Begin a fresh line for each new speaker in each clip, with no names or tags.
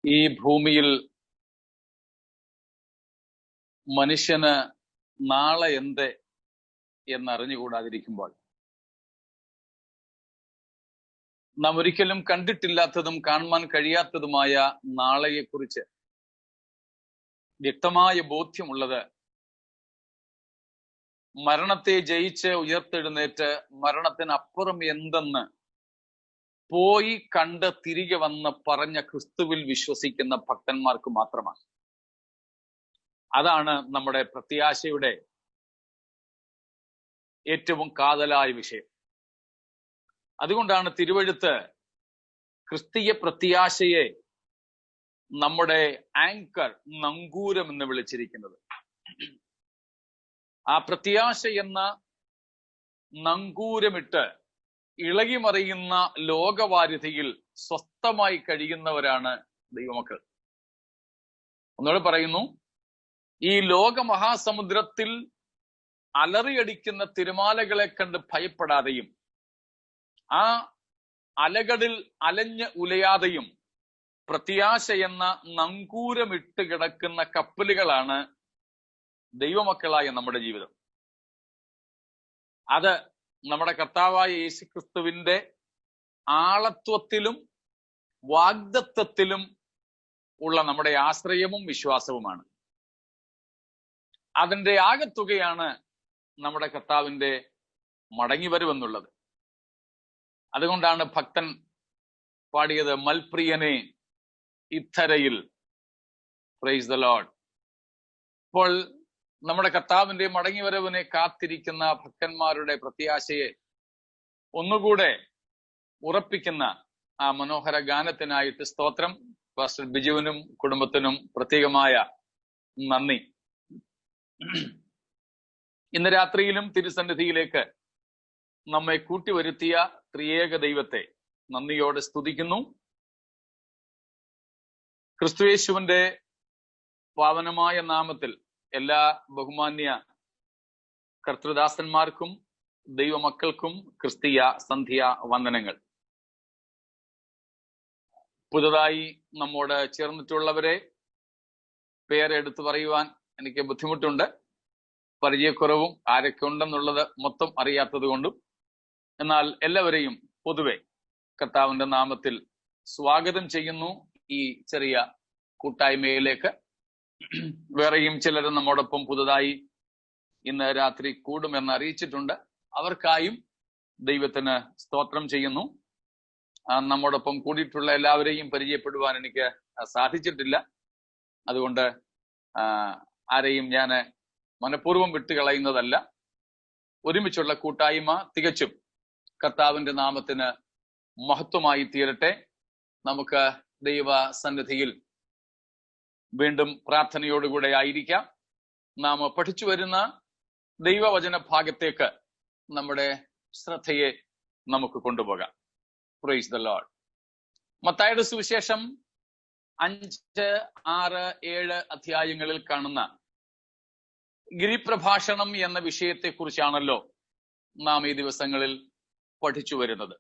ഈ ഭൂമിയിൽ മനുഷ്യന് നാളെ എന്ത് എന്നറിഞ്ഞുകൂടാതിരിക്കുമ്പോൾ നാം ഒരിക്കലും കണ്ടിട്ടില്ലാത്തതും കാണുവാൻ കഴിയാത്തതുമായ നാളെയെക്കുറിച്ച് വ്യക്തമായ ബോധ്യമുള്ളത് മരണത്തെ ജയിച്ച് ഉയർത്തെഴുന്നേറ്റ് മരണത്തിനപ്പുറം എന്തെന്ന് പോയി കണ്ട് തിരികെ വന്ന് പറഞ്ഞ ക്രിസ്തുവിൽ വിശ്വസിക്കുന്ന ഭക്തന്മാർക്ക് മാത്രമാണ്. അതാണ് നമ്മുടെ പ്രത്യാശയുടെ ഏറ്റവും കാതലായ വിഷയം. അതുകൊണ്ടാണ് തിരുവെഴുത്ത് ക്രിസ്തീയ പ്രത്യാശയെ നമ്മുടെ ആങ്കർ, നങ്കൂരം എന്ന് വിളിച്ചിരിക്കുന്നത്. ആ പ്രത്യാശ എന്ന നങ്കൂരമിട്ട് ഇളകിമറിയുന്ന ലോകവാരിധിയിൽ സ്വസ്ഥമായി കഴിയുന്നവരാണ് ദൈവമക്കൾ. ഒന്നുകൂടെ പറയുന്നു, ഈ ലോകമഹാസമുദ്രത്തിൽ അലറിയടിക്കുന്ന തിരമാലകളെ കണ്ട് ഭയപ്പെടാതെയും ആ അലകളിൽ അലഞ്ഞ് ഉലയാതെയും പ്രത്യാശ എന്ന നങ്കൂരമിട്ട് കിടക്കുന്ന കപ്പലുകളാണ് ദൈവമക്കളായ നമ്മുടെ ജീവിതം. അത് നമ്മുടെ കർത്താവായ യേശുക്രിസ്തുവിന്റെ ആളത്വത്തിലും വാഗ്ദത്തത്തിലും ഉള്ള നമ്മുടെ ആശ്രയവും വിശ്വാസവുമാണ്. അതിന്റെ ആകത്തുകയാണ് നമ്മുടെ കർത്താവിന്റെ മടങ്ങിവരവെന്നുള്ളത്. അതുകൊണ്ടാണ് ഭക്തൻ പാടിയത്, മൽപ്രിയനെ ഇത്തരയിൽ. Praise the lord. അപ്പോൾ നമ്മുടെ കർത്താവിന്റെ മടങ്ങിവരവിനെ കാത്തിരിക്കുന്ന ഭക്തന്മാരുടെ പ്രത്യാശയെ ഒന്നുകൂടെ ഉറപ്പിക്കുന്ന ആ മനോഹര ഗാനത്തിനായിട്ട് സ്തോത്രം. പാസ്റ്റർ ബിജുവിനും കുടുംബത്തിനും പ്രത്യേകമായ നന്ദി. ഇന്ന് രാത്രിയിലും തിരുസന്നിധിയിലേക്ക് നമ്മെ കൂട്ടിവരുത്തിയ ത്രിയേക ദൈവത്തെ നന്ദിയോടെ സ്തുതിക്കുന്നു. ക്രിസ്തുയേശുവിന്റെ പാവനമായ നാമത്തിൽ എല്ലാ ബഹുമാന്യ കർത്തൃദാസന്മാർക്കും ദൈവമക്കൾക്കും ക്രിസ്തീയ സന്ധ്യ വന്ദനങ്ങൾ. പുതുതായി നമ്മോട് ചേർന്നിട്ടുള്ളവരെ പേരെടുത്തു പറയുവാൻ എനിക്ക് ബുദ്ധിമുട്ടുണ്ട്. പരിചയക്കുറവും ആരൊക്കെ ഉണ്ടെന്നുള്ളത് മൊത്തം അറിയാത്തത് കൊണ്ടും. എന്നാൽ എല്ലാവരെയും പൊതുവെ കർത്താവിന്റെ നാമത്തിൽ സ്വാഗതം ചെയ്യുന്നു ഈ ചെറിയ കൂട്ടായ്മയിലേക്ക്. വേറെയും ചിലർ നമ്മോടൊപ്പം പുതുതായി ഇന്ന് രാത്രി കൂടുമെന്ന് അറിയിച്ചിട്ടുണ്ട്. അവർക്കായും ദൈവത്തിന് സ്തോത്രം ചെയ്യുന്നു. നമ്മോടൊപ്പം കൂടിയിട്ടുള്ള എല്ലാവരെയും പരിചയപ്പെടുവാൻ എനിക്ക് സാധിച്ചിട്ടില്ല. അതുകൊണ്ട് ആരെയും ഞാൻ മനഃപൂർവ്വം വിട്ടുകളയുന്നതല്ല. ഒരുമിച്ചുള്ള കൂട്ടായ്മ തികച്ചും കർത്താവിന്റെ നാമത്തിന് മഹത്വമായി തീരട്ടെ. നമുക്ക് ദൈവ സന്നിധിയിൽ വീണ്ടും പ്രാർത്ഥനയോടുകൂടെ ആയിരിക്കാം. നാം പഠിച്ചു വരുന്ന ദൈവവചന ഭാഗത്തേക്ക് നമ്മുടെ ശ്രദ്ധയെ നമുക്ക് കൊണ്ടുപോകാം. Price the Lord. മത്തായിയുടെ സുവിശേഷം 5, 6, 7 അധ്യായങ്ങളിൽ കാണുന്ന ഗിരിപ്രഭാഷണം എന്ന വിഷയത്തെ കുറിച്ചാണല്ലോ നാം ഈ ദിവസങ്ങളിൽ പഠിച്ചു വരുന്നത്.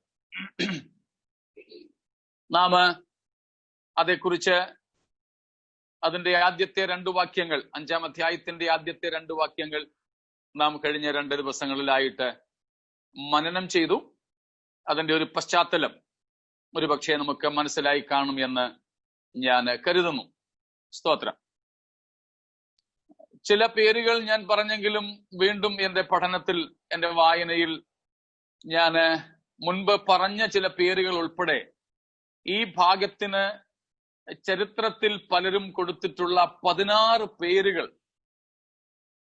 നാം അതേക്കുറിച്ച് അതിന്റെ ആദ്യത്തെ 2 വാക്യങ്ങൾ, 5-ാം അധ്യായത്തിന്റെ ആദ്യത്തെ 2 വാക്യങ്ങൾ നാം കഴിഞ്ഞ 2 ദിവസങ്ങളിലായിട്ട് മനനം ചെയ്തു. അതിന്റെ ഒരു പശ്ചാത്തലം ഒരുപക്ഷെ നമുക്ക് മനസ്സിലായി കാണും എന്ന് ഞാൻ കരുതുന്നു. സ്തോത്രം. ചില പേരുകൾ ഞാൻ പറഞ്ഞെങ്കിലും വീണ്ടും എന്റെ പഠനത്തിൽ, എന്റെ വായനയിൽ ഞാൻ മുൻപ് പറഞ്ഞ ചില പേരുകൾ ഉൾപ്പെടെ ഈ ഭാഗത്തിന് ചരിത്രത്തിൽ പലരും കൊടുത്തിട്ടുള്ള 16 പേരുകൾ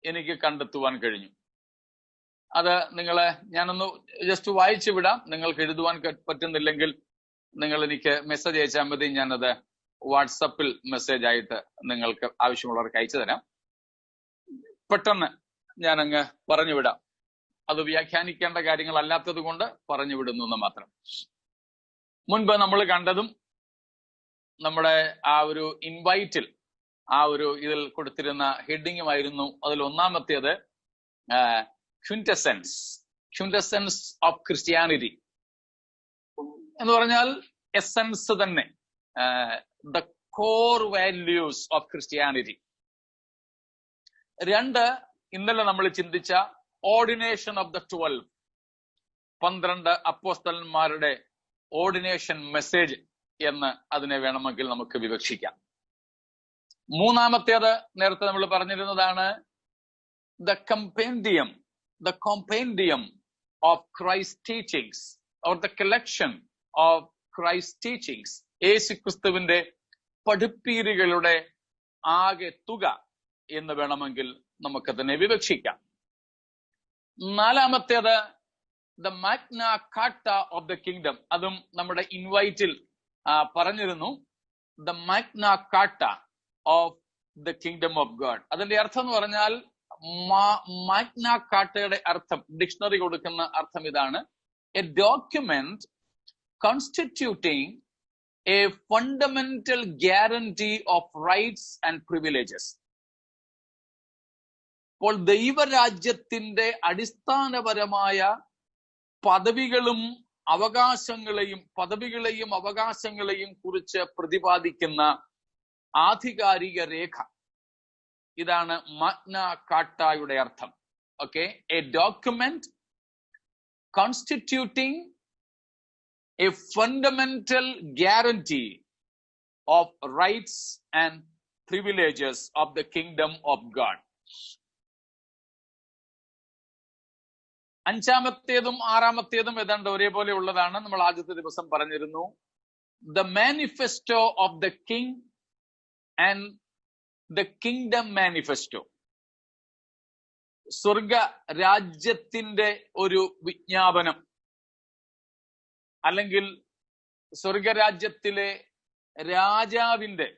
എനിക്ക് കണ്ടെത്തുവാൻ കഴിഞ്ഞു. അത് നിങ്ങളെ ഞാനൊന്ന് ജസ്റ്റ് വായിച്ചു വിടാം. നിങ്ങൾക്ക് എഴുതുവാൻ പറ്റുന്നില്ലെങ്കിൽ നിങ്ങൾ എനിക്ക് മെസ്സേജ് അയച്ചാൽ മതി. ഞാനത് വാട്സപ്പിൽ മെസ്സേജ് ആയിട്ട് നിങ്ങൾക്ക് ആവശ്യമുള്ളവർക്ക് അയച്ചു തരാം. പെട്ടെന്ന് ഞാനങ്ങ് പറഞ്ഞു വിടാം. അത് വ്യാഖ്യാനിക്കേണ്ട കാര്യങ്ങൾ അല്ലാത്തത് കൊണ്ട് പറഞ്ഞു വിടുന്നു എന്ന് മാത്രം. മുൻപ് നമ്മൾ കണ്ടതും നമ്മുടെ ആ ഒരു ഇൻവൈറ്റിൽ ആ ഒരു ഇതിൽ കൊടുത്തിരുന്ന ഹെഡിങ്ങുമായിരുന്നു. അതിൽ ഒന്നാമത്തേത് ക്വിൻറ്റസെൻസ് ഓഫ് ക്രിസ്ത്യാനിറ്റി എന്ന് പറഞ്ഞാൽ എസൻസ് തന്നെ, the core values of Christianity. 2, ഇന്നലെ നമ്മൾ ചിന്തിച്ച ഓർഡിനേഷൻ ഓഫ് ദ 12, 12 അപ്പോസ്തലന്മാരുടെ ഓർഡിനേഷൻ മെസ്സേജ് എന്ന് അതിനെ വേണമെങ്കിൽ നമുക്ക് വിവക്ഷിക്കാം. 3-ാമത്തേത് നേരത്തെ നമ്മൾ പറഞ്ഞിരുന്നതാണ് the compendium of Christ teachings or the collection of Christ teachings. യേശുക്രിസ്തുവിന്റെ പഠിപ്പീരുകളുടെ ആകെ തുക എന്ന് വേണമെങ്കിൽ നമുക്കതിനെ വിവക്ഷിക്കാം. 4-ാമത്തേത് the Magna Carta of the kingdom. അതും നമ്മുടെ ഇൻവൈറ്റിൽ പറഞ്ഞിരുന്നു. The Magna Carta of the kingdom of God. അതിന്റെ അർത്ഥം എന്ന് പറഞ്ഞാൽ മാഗ്ന കാർട്ടയുടെ അർത്ഥം, ഡിക്ഷണറി കൊടുക്കുന്ന അർത്ഥം ഇതാണ്: A document constituting a fundamental guarantee of rights and privileges. അപ്പോൾ ദൈവരാജ്യത്തിന്റെ അടിസ്ഥാനപരമായ പദവികളെയും അവകാശങ്ങളെയും കുറിച്ച് പ്രതിപാദിക്കുന്ന ആധികാരിക രേഖ. ഇതാണ് മാഗ്ന കാർട്ടയുടെ അർത്ഥം. Okay, a document constituting a fundamental guarantee of rights and privileges of the kingdom of God. 5-ാമത്തേതും 6-ാമത്തേതും ഏതാണ്ട് ഒരേപോലെ ഉള്ളതാണ്. നമ്മൾ ആദ്യത്തെ ദിവസം പറഞ്ഞിരുന്നു. The manifesto of the king and the kingdom manifesto. സ്വർഗ രാജ്യത്തിന്റെ ഒരു വിജ്ഞാപനം, അല്ലെങ്കിൽ സ്വർഗരാജ്യത്തിലെ രാജാവിന്റെ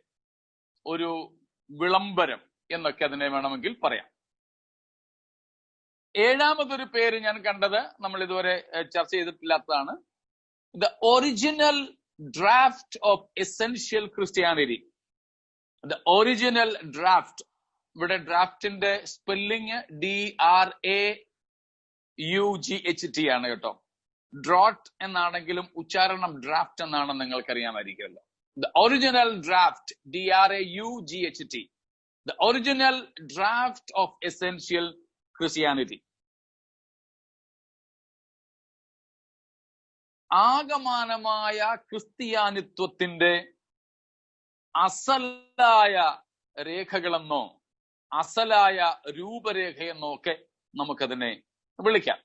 ഒരു വിളംബരം എന്നൊക്കെ അതിനെ വേണമെങ്കിൽ പറയാം. 7-ാമതൊരു പേര് ഞാൻ കണ്ടത്, നമ്മൾ ഇതുവരെ ചർച്ച ചെയ്തിട്ടില്ലാത്തതാണ്. The original draft of essential Christianity. The original draft. ഇവിടെ ഡ്രാഫ്റ്റിന്റെ സ്പെല്ലിങ് DRAUGHT ആണ് കേട്ടോ. ഡ്രോട്ട് എന്നാണെങ്കിലും ഉച്ചാരണം ഡ്രാഫ്റ്റ് എന്നാണെന്ന് നിങ്ങൾക്കറിയാമായിരിക്കുമല്ലോ. The original draft, DRAUGHT, the original draft of essential Christianity. ആകമാനമായ ക്രിസ്ത്യാനിത്വത്തിന്റെ അസലായ രേഖകളെന്നോ അസലായ രൂപരേഖയെന്നോ ഒക്കെ നമുക്കതിനെ വിളിക്കാം.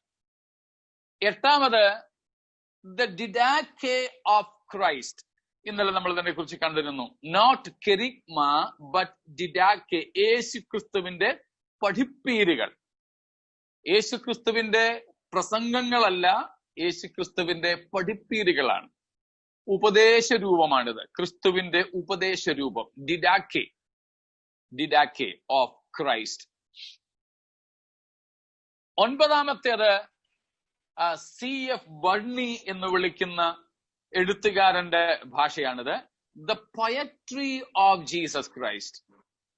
8-ാമത് ദ ഡിഡാക്കെ ഓഫ് ക്രൈസ്റ്റ്. ഇന്നലെ നമ്മൾ ഇതിനെ കുറിച്ച് കണ്ടിരുന്നു. Not kerygma but Didache. യേശുക്രിസ്തുവിന്റെ പഠിപ്പീരുകൾ. യേശുക്രിസ്തുവിന്റെ പ്രസംഗങ്ങളല്ല, യേശുക്രിസ്തുവിന്റെ പഠിപ്പീരുകളാണ്. ഉപദേശ രൂപമാണിത്, ക്രിസ്തുവിന്റെ ഉപദേശ രൂപം. Didache of Christ. 9-ാമത്തേത് CF ബർണി എന്ന് വിളിക്കുന്ന എഴുത്തുകാരന്റെ ഭാഷയാണിത്. The poetry of Jesus Christ.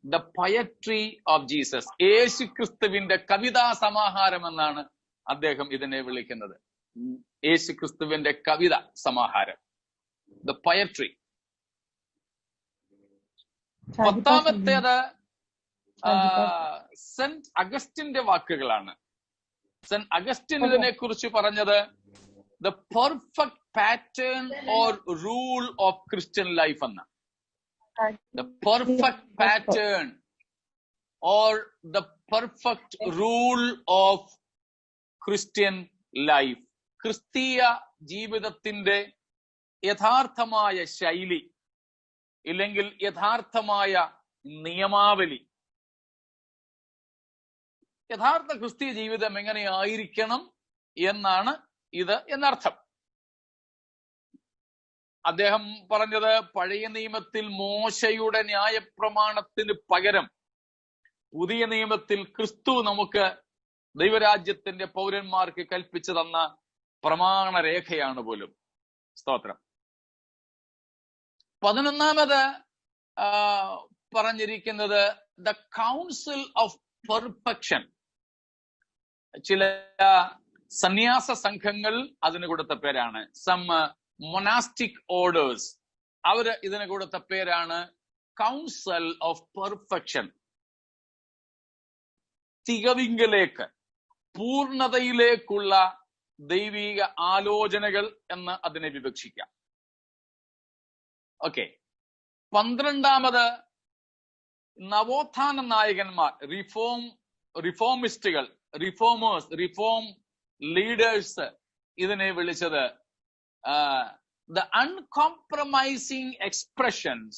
The poetry of Jesus. യേശുക്രിസ്തുവിന്റെ കവിതാ സമാഹാരം എന്നാണ് അദ്ദേഹം ഇതിനെ വിളിക്കുന്നത്. യേശുക്രിസ്തുവിന്റെ കവിത സമാഹാരം, ദ പൊയട്രി. 10-ാമത്തേത് സെന്റ് അഗസ്റ്റിന്റെ വാക്കുകളാണ്. സെന്റ് അഗസ്റ്റിൻ ഇതിനെ കുറിച്ച് പറഞ്ഞത് the perfect pattern or rule of Christian life എന്ന. The perfect pattern or the perfect rule of Christian life. ക്രിസ്തീയ ജീവിതത്തിന്റെ യഥാർത്ഥമായ ശൈലി, ഇല്ലെങ്കിൽ യഥാർത്ഥമായ നിയമാവലി. യഥാർത്ഥ ക്രിസ്തീയ ജീവിതം എങ്ങനെയായിരിക്കണം എന്നാണ് ഇത് എന്നർത്ഥം. അദ്ദേഹം പറഞ്ഞത് പഴയ നിയമത്തിൽ മോശയുടെ ന്യായപ്രമാണത്തിന് പകരം പുതിയ നിയമത്തിൽ ക്രിസ്തു നമുക്ക് ദൈവരാജ്യത്തിന്റെ പൗരന്മാർക്ക് കൽപ്പിച്ചു തന്ന പ്രമാണ രേഖയാണ് പോലും. സ്തോത്രം. 11-ാമത് പറഞ്ഞിരിക്കുന്നത് ദ കൗൺസിൽ ഓഫ് പെർഫെക്ഷൻ. ചില സന്യാസ സംഘങ്ങൾ അതിന് കൊടുത്ത പേരാണ്. സം മൊനാസ്റ്റിക് ഓർഡേഴ്സ്, അവര് ഇതിന് കൊടുത്ത പേരാണ് കൗൺസൽ ഓഫ് പെർഫെക്ഷൻ. തികവിങ്കലേക്ക്, പൂർണ്ണതയിലേക്കുള്ള ദൈവിക ആലോചനകൾ എന്ന് അതിനെ വിവക്ഷിക്കാം. ഓക്കെ. 12ാമത് നവോത്ഥാന നായകന്മാർ, റിഫോമിസ്റ്റുകൾ, റിഫോമേഴ്സ്, റിഫോം ലീഡേഴ്സ് ഇതിനെ വിളിച്ചത് the uncompromising expressions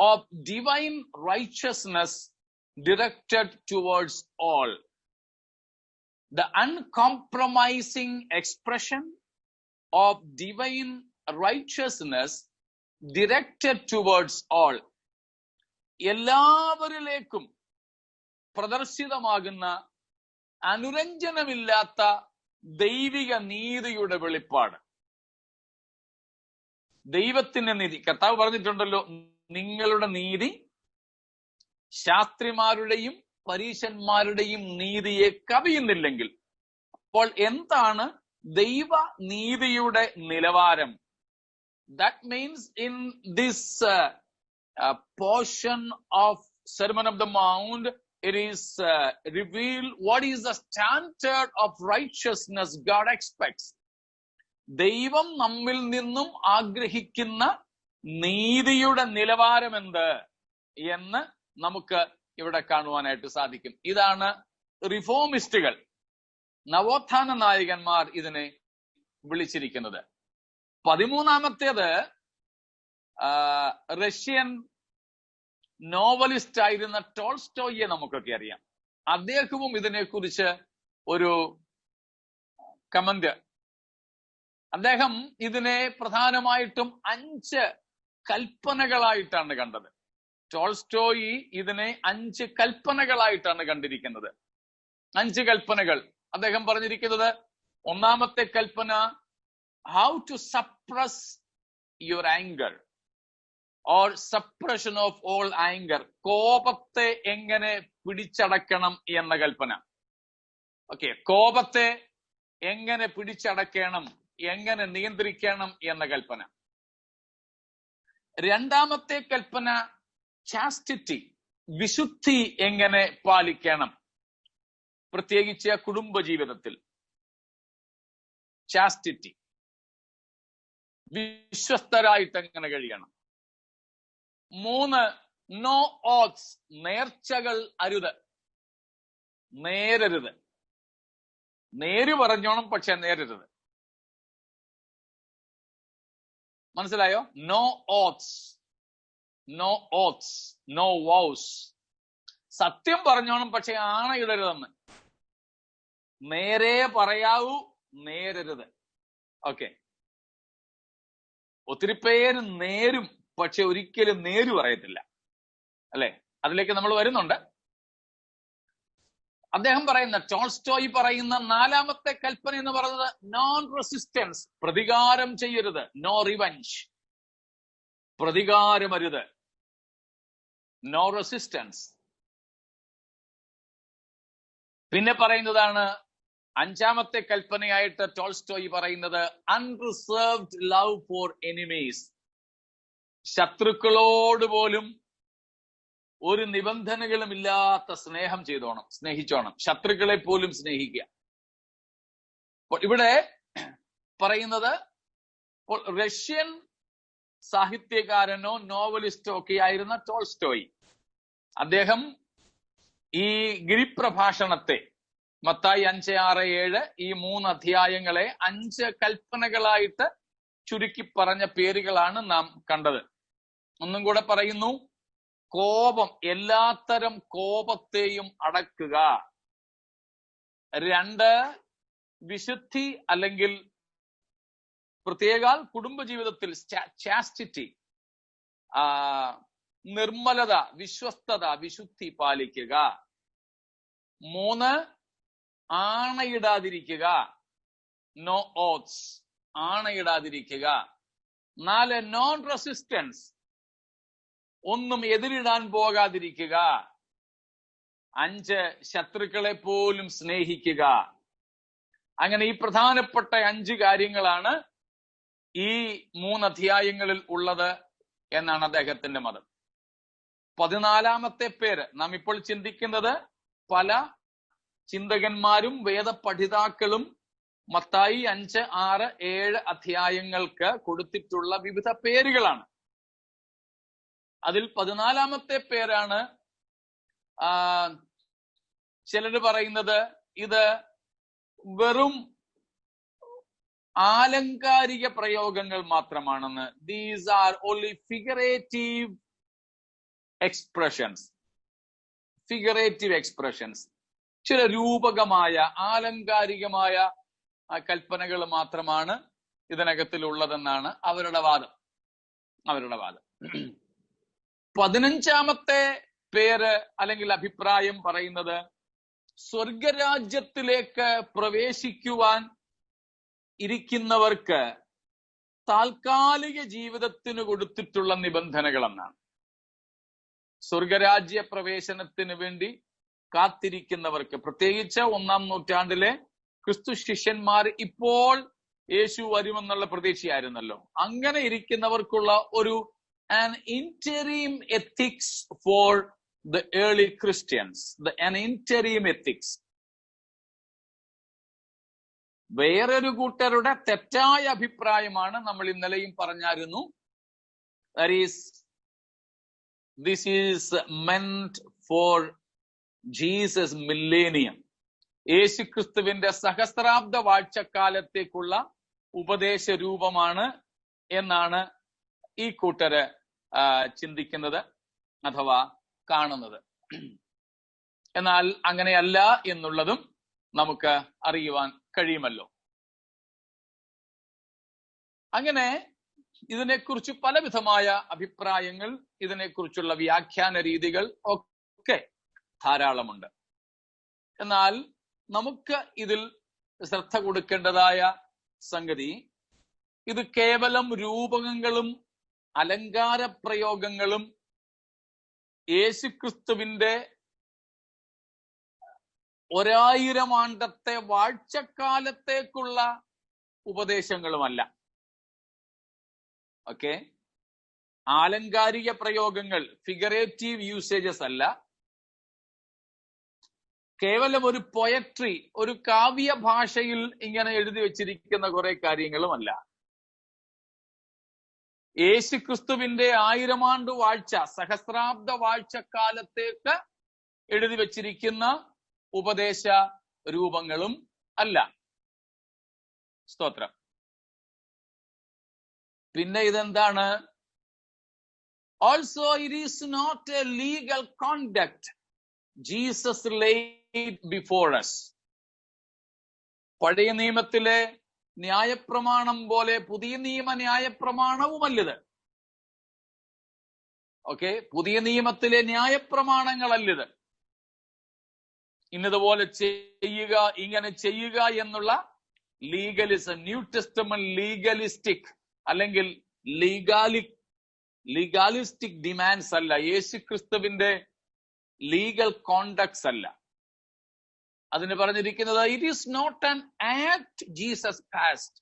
of divine righteousness directed towards all. The uncompromising expression of divine righteousness directed towards all. എല്ലാവരിലേക്കും പ്രദർശിതമാകുന്ന അനുരഞ്ജനമില്ലാത്ത ദൈവിക നീതിയുടെ വെളിപ്പാട്. ദൈവത്തിന്റെ നീതി, കർത്താവ് പറഞ്ഞിട്ടുണ്ടല്ലോ, നിങ്ങളുടെ നീതി ശാസ്ത്രിമാരുടെയും പരീശന്മാരുടെയും നീതിയെ കവിയുന്നില്ലെങ്കിൽ. അപ്പോൾ എന്താണ് ദൈവ നീതിയുടെ നിലവാരം? That means in this portion of Sermon of the Mount, it is revealed what is the standard of righteousness God expects. ദൈവം നമ്മിൽ നിന്നും ആഗ്രഹിക്കുന്ന നീതിയുടെ നിലവാരം എന്ത് എന്ന് നമുക്ക് ഇവിടെ കാണുവാനായിട്ട് സാധിക്കും. ഇതാണ് റിഫോമിസ്റ്റുകൾ, നവോത്ഥാന നായകന്മാർ ഇതിനെ വിളിച്ചിരിക്കുന്നത്. 13ാമത്തേത് റഷ്യൻ നോവലിസ്റ്റ് ആയിരുന്ന ടോൾസ്റ്റോയിയെ നമുക്കൊക്കെ അറിയാം. അദ്ദേഹവും ഇതിനെക്കുറിച്ച് ഒരു കമന്റ്, അദ്ദേഹം ഇതിനെ പ്രധാനമായിട്ടും 5 കൽപ്പനകളായിട്ടാണ് കണ്ടത്. ടോൾസ്റ്റോയി ഇതിനെ 5 കൽപ്പനകളായിട്ടാണ് കണ്ടിരിക്കുന്നത്. 5 കൽപ്പനകൾ. അദ്ദേഹം പറഞ്ഞിരിക്കുന്നത്, 1ാമത്തെ കൽപ്പന, how to suppress your anger or suppression of all anger. കോപത്തെ എങ്ങനെ പിടിച്ചടക്കണം എന്ന കൽപ്പന. ഓക്കെ, കോപത്തെ എങ്ങനെ പിടിച്ചടക്കണം, എങ്ങനെ നിയന്ത്രിക്കണം എന്ന കൽപ്പന. 2ാമത്തെ കൽപ്പന ചാസ്റ്റിറ്റി, വിശുദ്ധി എങ്ങനെ പാലിക്കണം, പ്രത്യേകിച്ച് കുടുംബജീവിതത്തിൽ. ചാസ്റ്റിറ്റി, വിശ്വസ്തരായിട്ട് എങ്ങനെ കഴിയണം. 3, നോ ഓത്സ്, നേർച്ചകൾ അരുത്, നേരരുത്. നേര് പറഞ്ഞോണം, പക്ഷെ നേരരുത്. മനസ്സിലായോ? No oaths, no oaths, no വൗസ്. സത്യം പറഞ്ഞോണം, പക്ഷെ ആണയിടരുതെന്ന്. നേരെ പറയാവൂ, നേരരുത്. ഓക്കെ. ഒത്തിരി പേര് നേരും, പക്ഷെ ഒരിക്കലും നേര് പറയത്തില്ല, അല്ലെ? അതിലേക്ക് നമ്മൾ വരുന്നുണ്ട്. അദ്ദേഹം പറയുന്ന, ടോൾസ്റ്റോയി പറയുന്ന 4ാമത്തെ കൽപ്പന എന്ന് പറയുന്നത് നോൺ റെസിസ്റ്റൻസ്, പ്രതികാരം ചെയ്യരുത്. നോ റിവഞ്ച്, പ്രതികാരമരുത്. No resistance. പിന്നെ പറയുന്നതാണ് 5ാമത്തെ കൽപ്പനയായിട്ട് ടോൾസ്റ്റോയി പറയുന്നത്, അൺറിസർവ്ഡ് ലവ് ഫോർ എനിമീസ്. ശത്രുക്കളോട് പോലും ഒരു നിബന്ധനകളും ഇല്ലാത്ത സ്നേഹം സ്നേഹിച്ചോണം. ശത്രുക്കളെ പോലും സ്നേഹിക്കുക. ഇവിടെ പറയുന്നത്, റഷ്യൻ സാഹിത്യകാരനോ നോവലിസ്റ്റോ ഒക്കെ ആയിരുന്ന ടോൾസ്റ്റോയി, അദ്ദേഹം ഈ ഗിരിപ്രഭാഷണത്തെ, മത്തായി 5, 6, 7 ഈ 3 അധ്യായങ്ങളെ 5 കൽപ്പനകളായിട്ട് ചുരുക്കി പറഞ്ഞ പേരുകളാണ് നാം കണ്ടത്. ഒന്നും കൂടെ പറയുന്നു, കോപം, എല്ലാത്തരം കോപത്തെയും അടക്കുക. 2, വിശുദ്ധി അല്ലെങ്കിൽ പ്രത്യേകാൽ കുടുംബജീവിതത്തിൽ ചാസ്റ്റിറ്റി, നിർമ്മലത, വിശ്വസ്തത, വിശുദ്ധി പാലിക്കുക. 3, ആണയിടാതിരിക്കുക. No oaths, ആണയിടാതിരിക്കുക. 4, നോൺ റെസിസ്റ്റൻസ്, ഒന്നും എതിരിടാൻ പോകാതിരിക്കുക. 5, ശത്രുക്കളെ പോലും സ്നേഹിക്കുക. അങ്ങനെ ഈ പ്രധാനപ്പെട്ട 5 കാര്യങ്ങളാണ് ഈ 3 അധ്യായങ്ങളിൽ ഉള്ളത് എന്നാണ് അദ്ദേഹത്തിന്റെ മതം. 14-ാമത്തെ പേര് നാം ഇപ്പോൾ ചിന്തിക്കുന്നത് പല ചിന്തകന്മാരും വേദപഠിതാക്കളും മത്തായി 5, 6, 7 അധ്യായങ്ങൾക്ക് കൊടുത്തിട്ടുള്ള വിവിധ പേരുകളാണ്. അതിൽ 14-ാമത്തെ പേരാണ് ചിലര് പറയുന്നത് ഇത് വെറും ആലങ്കാരിക പ്രയോഗങ്ങൾ മാത്രമാണെന്ന്. These are only figurative expressions. Figurative expressions, ചില രൂപകമായ ആലങ്കാരികമായ കൽപ്പനകൾ മാത്രമാണ് ഇതിനകത്തിലുള്ളതെന്നാണ് അവരുടെ വാദം. 15-ാമത്തെ പേര് അല്ലെങ്കിൽ അഭിപ്രായം പറയുന്നത് സ്വർഗരാജ്യത്തിലേക്ക് പ്രവേശിക്കുവാൻ ഇരിക്കുന്നവർക്ക് താൽക്കാലിക ജീവിതത്തിന് കൊടുത്തിട്ടുള്ള നിബന്ധനകൾ എന്നാണ്. സ്വർഗരാജ്യ പ്രവേശനത്തിന് വേണ്ടി കാത്തിരിക്കുന്നവർക്ക്, പ്രത്യേകിച്ച് 1-ാം നൂറ്റാണ്ടിലെ ക്രിസ്തു ശിഷ്യന്മാർ ഇപ്പോൾ യേശു വരുമെന്നുള്ള പ്രതീക്ഷയായിരുന്നല്ലോ. അങ്ങനെ ഇരിക്കുന്നവർക്കുള്ള ഒരു an interim ethics for the early Christians, an interim ethics. വേറൊരു കൂട്ടരുടെ തെറ്റായ അഭിപ്രായമാണ് നമ്മൾ ഇന്നലെയും പറഞ്ഞായിരുന്നു. That is, this is meant for Jesus millennium. യേശുക്രിസ്തുവിന്റെ സഹസ്രാബ്ദ വാഴ്ചക്കാലത്തേക്കുള്ള ഉപദേശ രൂപമാണ് എന്നാണ് ഈ കൂട്ടര് ചിന്തിക്കുന്നത് അഥവാ കാണുന്നത്. എന്നാൽ അങ്ങനെയല്ല എന്നുള്ളതും നമുക്ക് അറിയുവാൻ കഴിയുമല്ലോ. അങ്ങനെ ഇതിനെക്കുറിച്ച് പലവിധമായ അഭിപ്രായങ്ങൾ, ഇതിനെക്കുറിച്ചുള്ള വ്യാഖ്യാന രീതികൾ ഒക്കെ ധാരാളമുണ്ട്. എന്നാൽ നമുക്ക് ഇതിൽ ശ്രദ്ധ കൊടുക്കേണ്ടതായ സംഗതി, ഇത് കേവലം രൂപകങ്ങളും അലങ്കാര പ്രയോഗങ്ങളും യേശുക്രിസ്തുവിന്റെ 1000 ആണ്ടത്തെ വാഴ്ചക്കാലത്തേക്കുള്ള ഉപദേശങ്ങളുമല്ല. ഓക്കെ, ആലങ്കാരിക പ്രയോഗങ്ങൾ, ഫിഗറേറ്റീവ് യൂസേജസ് അല്ല. കേവലം ഒരു പൊയട്രി, ഒരു കാവ്യ ഭാഷയിൽ ഇങ്ങനെ എഴുതി വെച്ചിരിക്കുന്ന കുറെ കാര്യങ്ങളുമല്ല. യേശുക്രിസ്തുവിന്റെ 1000 ആണ്ട് വാഴ്ച, സഹസ്രാബ്ദ വാഴ്ചക്കാലത്തേക്ക് എഴുതി വെച്ചിരിക്കുന്ന ഉപദേശ രൂപങ്ങളും അല്ല. സ്തോത്രം. പിന്നെ ഇതെന്താണ്? Also it is not a legal conduct Jesus laid before us. പഴയ നിയമത്തിലെ ന്യായപ്രമാണം പോലെ പുതിയ നിയമ ന്യായപ്രമാണവുമല്ലിത്. ഓക്കെ, പുതിയ നിയമത്തിലെ ന്യായപ്രമാണങ്ങളല്ലിത്. ഇന്നതുപോലെ ചെയ്യുക, ഇങ്ങനെ ചെയ്യുക എന്നുള്ള ലീഗലിസം, ന്യൂ ടെസ്റ്റമെന്റ് ലീഗലിസ്റ്റിക് അല്ലെങ്കിൽ ലീഗാലിസ്റ്റിക് ഡിമാൻഡ്സ് അല്ല. യേശുക്രിസ്തുവിന്റെ ലീഗൽ കോണ്ടക്ട്സ് അല്ല. അതിന് പറഞ്ഞിരിക്കുന്നത് it is not an act Jesus passed.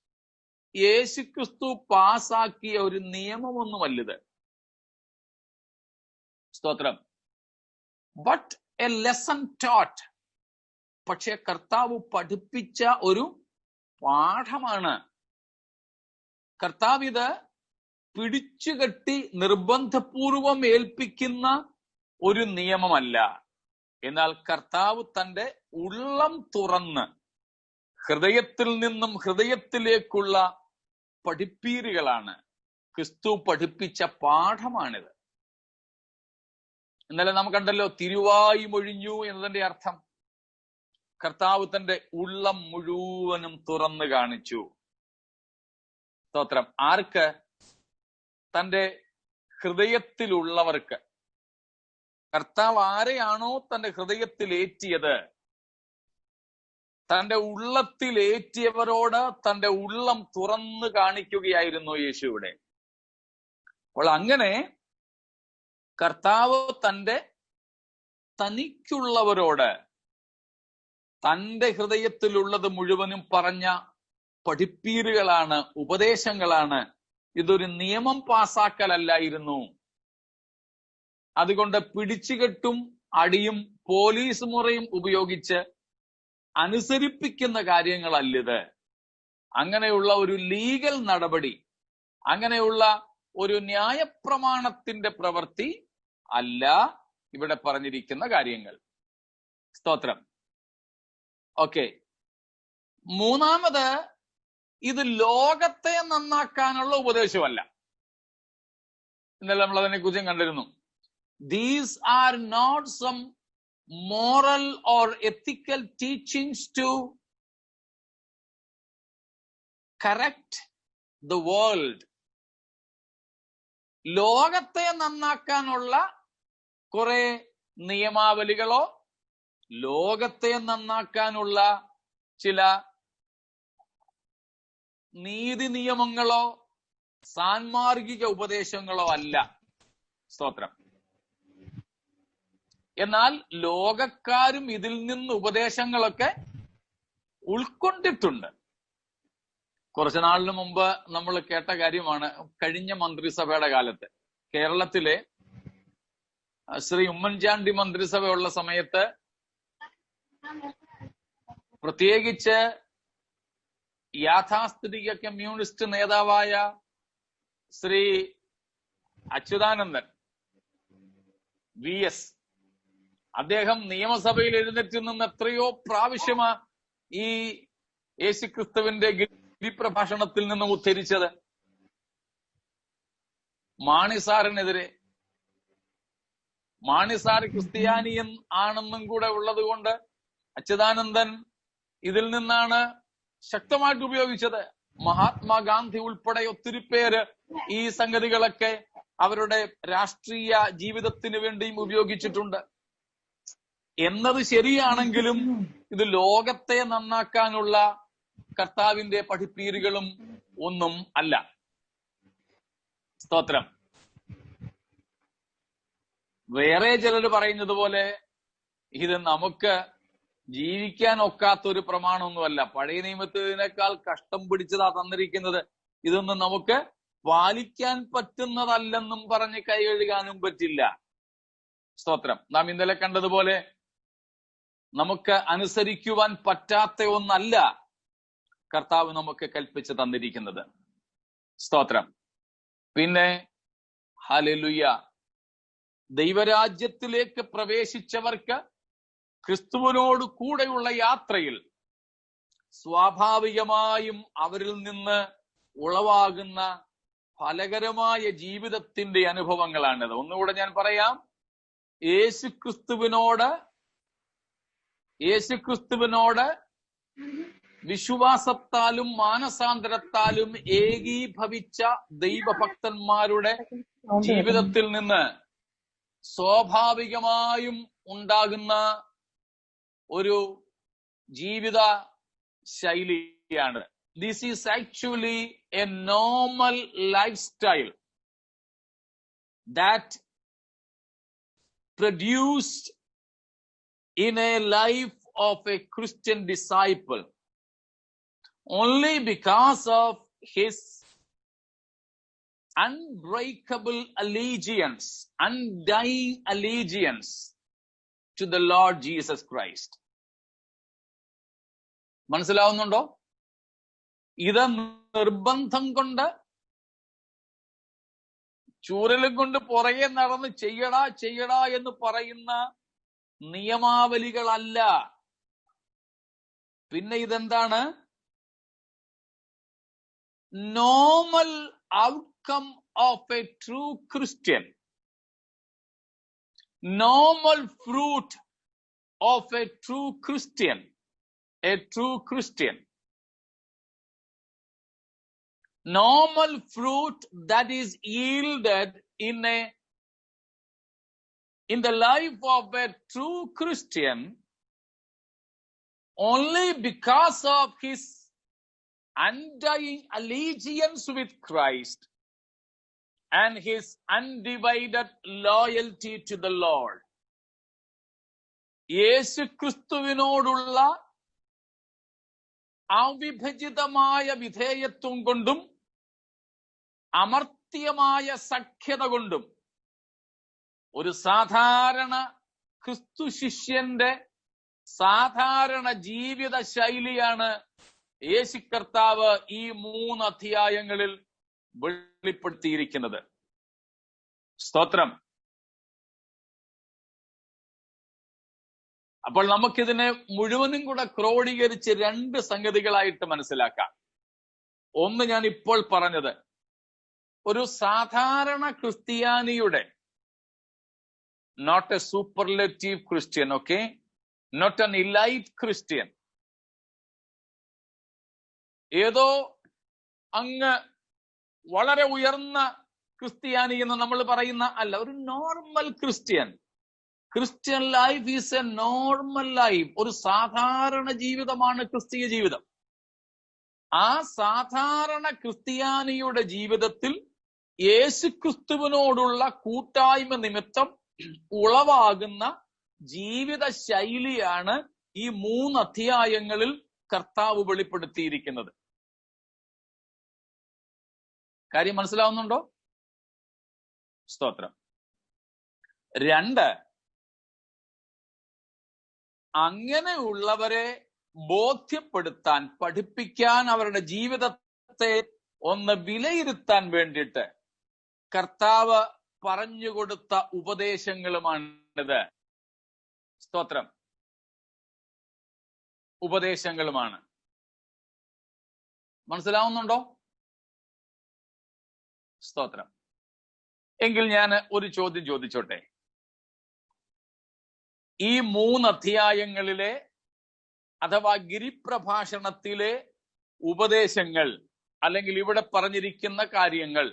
യേശുക്രിസ്തു പാസാക്കിയ ഒരു നിയമമൊന്നുമല്ലിത്. സ്തോത്രം. But a lesson taught. പക്ഷെ കർത്താവ് പഠിപ്പിച്ച ഒരു പാഠമാണ്. കർത്താവ് ഇത് പിടിച്ചുകെട്ടി നിർബന്ധപൂർവം ഏൽപ്പിക്കുന്ന ഒരു നിയമമല്ല. എന്നാൽ കർത്താവ് തന്റെ ഉള്ളം തുറന്ന് ഹൃദയത്തിൽ നിന്നും ഹൃദയത്തിലേക്കുള്ള പഠിപ്പീരുകളാണ്. ക്രിസ്തു പഠിപ്പിച്ച പാഠമാണിത്. ഇന്നലെ നാം കണ്ടല്ലോ, തിരുവായി മൊഴിഞ്ഞു എന്നതിന്റെ അർത്ഥം കർത്താവ് തന്റെ ഉള്ളം മുഴുവനും തുറന്നു കാണിച്ചു. സ്തോത്രം. ആർക്ക്? തന്റെ ഹൃദയത്തിലുള്ളവർക്ക്. കർത്താവ് ആരെയാണോ തന്റെ ഹൃദയത്തിൽ ഏറ്റിയത്, തന്റെ ഉള്ളത്തിൽ ഏറ്റിയവരോട് തന്റെ ഉള്ളം തുറന്നു കാണിക്കുകയായിരുന്നു യേശു ഇവിടെ. അപ്പോൾ അങ്ങനെ കർത്താവ് തനിക്കുള്ളവരോട് തന്റെ ഹൃദയത്തിലുള്ളത് മുഴുവനും പറഞ്ഞ പഠിപ്പീരുകളാണ്, ഉപദേശങ്ങളാണ്. ഇതൊരു നിയമം പാസാക്കലല്ലായിരുന്നു. അതുകൊണ്ട് പിടിച്ചുകെട്ടും അടിയും പോലീസ് മുറയും ഉപയോഗിച്ച് അനുസരിപ്പിക്കുന്ന കാര്യങ്ങളല്ലിത്. അങ്ങനെയുള്ള ഒരു ലീഗൽ നടപടി, അങ്ങനെയുള്ള ഒരു ന്യായപ്രമാണത്തിന്റെ പ്രവൃത്തി അല്ല ഇവിടെ പറഞ്ഞിരിക്കുന്ന കാര്യങ്ങൾ. സ്തോത്രം. ഓക്കെ, മൂന്നാമത്, ഇത് ലോകത്തെ നന്നാക്കാനുള്ള ഉപദേശമല്ല. ഇന്നലെ നമ്മൾ അതിനെക്കുറിച്ചും കണ്ടിരുന്നു. These are not some moral or ethical teachings to correct the world. ലോകത്തെ നന്നാക്കാനുള്ള കുറെ നിയമാവലികളോ ലോകത്തെ നന്നാക്കാനുള്ള ചില നീതി നിയമങ്ങളോ സാൻമാർഗിക ഉപദേശങ്ങളോ അല്ല. സ്തോത്രം. എന്നാൽ ലോകക്കാരും ഇതിൽ നിന്ന് ഉപദേശങ്ങളൊക്കെ ഉൾക്കൊണ്ടിട്ടുണ്ട്. കുറച്ചു നാളിന് മുമ്പ് നമ്മൾ കേട്ട കാര്യമാണ്. കഴിഞ്ഞ മന്ത്രിസഭയുടെ കാലത്ത് കേരളത്തിലെ ശ്രീ ഉമ്മൻചാണ്ടി മന്ത്രിസഭയുള്ള സമയത്ത് പ്രത്യേകിച്ച് യാഥാസ്ഥിതിക കമ്മ്യൂണിസ്റ്റ് നേതാവായ ശ്രീ അച്യുതാനന്ദൻ VS, അദ്ദേഹം നിയമസഭയിൽ എഴുന്നേറ്റ് നിന്ന് എത്രയോ പ്രാവശ്യമാ ഈ യേശുക്രിസ്തുവിന്റെ ഗിരിപ്രഭാഷണത്തിൽ നിന്നും ഉദ്ധരിച്ചത്. മാണിസാറിനെതിരെ, മാണിസാർ ക്രിസ്ത്യാനിയൻ ആണെന്നും കൂടെ ഉള്ളത് കൊണ്ട് അച്യുതാനന്ദൻ ഇതിൽ നിന്നാണ് ശക്തമായിട്ട് ഉപയോഗിച്ചത്. മഹാത്മാഗാന്ധി ഉൾപ്പെടെ ഒത്തിരി പേര് ഈ സംഗതികളൊക്കെ അവരുടെ രാഷ്ട്രീയ ജീവിതത്തിന് വേണ്ടിയും ഉപയോഗിച്ചിട്ടുണ്ട്. എന്നത് ശരിയാണെങ്കിലും ഇത് ലോകത്തെ നന്നാക്കാനുള്ള കർത്താവിന്റെ പഠിപ്പീരുകളും ഒന്നും അല്ല. സ്തോത്രം. വേറെ ചിലർ പറയുന്നത് പോലെ ഇത് നമുക്ക് ജീവിക്കാൻ ഒക്കാത്തൊരു പ്രമാണമൊന്നുമല്ല. പഴയ നിയമത്തിനേക്കാൾ കഷ്ടം പിടിച്ചതാ തന്നിരിക്കുന്നത്. ഇതൊന്നും നമുക്ക് പാലിക്കാൻ പറ്റുന്നതല്ലെന്നും പറഞ്ഞ് കൈ കഴുകാനും പറ്റില്ല. സ്തോത്രം. നാം ഇന്നലെ കണ്ടതുപോലെ നമുക്ക് അനുസരിക്കുവാൻ പറ്റാത്ത ഒന്നല്ല കർത്താവ് നമുക്ക് കൽപ്പിച്ച് തന്നിരിക്കുന്നത്. സ്തോത്രം. പിന്നെ ഹല്ലേലൂയ, ദൈവരാജ്യത്തിലേക്ക് പ്രവേശിച്ചവർക്ക് ക്രിസ്തുവിനോട് കൂടെയുള്ള യാത്രയിൽ സ്വാഭാവികമായും അവരിൽ നിന്ന് ഉളവാകുന്ന ഫലകരമായ ജീവിതത്തിന്റെ അനുഭവങ്ങളാണിത്. ഒന്നുകൂടെ ഞാൻ പറയാം. യേശുക്രിസ്തുവിനോട് വിശ്വാസത്താലും മാനസാന്തരത്താലും ഏകീഭവിച്ച ദൈവഭക്തന്മാരുടെ ജീവിതത്തിൽ നിന്ന് സ്വാഭാവികമായും ഉണ്ടാകുന്ന ഒരു ജീവിത ശൈലിയാണ്. This is actually a normal lifestyle that produced in a life of a Christian disciple only because of his unbreakable allegiance, undying allegiance to the Lord Jesus Christ. മനസ്സിലാവുന്നുണ്ടോ? ഇത് നിർബന്ധം കൊണ്ട് ചൂരലും കൊണ്ട് പുറകെ നടന്ന് ചെയ്യടാ എന്ന് പറയുന്ന നിയമാവലികളല്ല. പിന്നെ ഇതെന്താണ്? Normal outcome of A true Christian, normal fruit of a true Christian, a true Christian. Normal fruit that is yielded in the life of a true Christian only because of his undying allegiance with Christ and his undivided loyalty to the Lord. യേശുക്രിസ്തുവിനോടുള്ള അവിഭജിതമായ വിധേയത്വം കൊണ്ടും അമർത്യമായ സഖ്യത കൊണ്ടും ഒരു സാധാരണ ക്രിസ്തു ശിഷ്യന്റെ സാധാരണ ജീവിത ശൈലിയാണ് യേശു കർത്താവ് ഈ 3 അധ്യായങ്ങളിൽ വെളിപ്പെടുത്തിയിരിക്കുന്നത്. സ്തോത്രം. അപ്പോൾ നമുക്കിതിനെ മുഴുവനും കൂടെ ക്രോഡീകരിച്ച് 2 സംഗതികളായിട്ട് മനസ്സിലാക്കാം. ഒന്ന്, ഞാൻ ഇപ്പോൾ പറഞ്ഞത്, ഒരു സാധാരണ ക്രിസ്ത്യാനിയുടെ, not a superlative Christian, okay, not an elite Christian, ഏതോ അങ്ങ് വളരെ ഉയർന്ന ക്രിസ്ത്യാനി എന്ന് നമ്മൾ പറയുന്ന അല്ല, ഒരു normal Christian. Christian life is A normal life. ഒരു സാധാരണ ജീവിതമാണ് ക്രിസ്തീയ ജീവിതം. ആ സാധാരണ ക്രിസ്ത്യാനിയുടെ ജീവിതത്തിൽ യേശുക്രിസ്തുവിനോടുള്ള കൂട്ടായ്മ നിമിത്തം ഉളവാകുന്ന ജീവിത ശൈലിയാണ് ഈ 3 അധ്യായങ്ങളിൽ കർത്താവ് വെളിപ്പെടുത്തിയിരിക്കുന്നത്. കാര്യം മനസ്സിലാവുന്നുണ്ടോ? സ്തോത്രം. 2, അങ്ങനെയുള്ളവരെ ബോധ്യപ്പെടുത്താൻ, പഠിപ്പിക്കാൻ, അവരുടെ ജീവിതത്തെ ഒന്ന് വിലയിരുത്താൻ വേണ്ടിയിട്ട് കർത്താവ് പറഞ്ഞുകൊടുത്ത ഉപദേശങ്ങളുമാണിത്. സ്തോത്രം. ഉപദേശങ്ങളുമാണ്. മനസ്സിലാവുന്നുണ്ടോ? സ്തോത്രം. എങ്കിൽ ഞാൻ ഒരു ചോദ്യം ചോദിച്ചോട്ടെ. ഈ 3 അധ്യായങ്ങളിലെ അഥവാ ഗിരിപ്രഭാഷണത്തിലെ ഉപദേശങ്ങൾ, അല്ലെങ്കിൽ ഇവിടെ പറഞ്ഞിരിക്കുന്ന കാര്യങ്ങൾ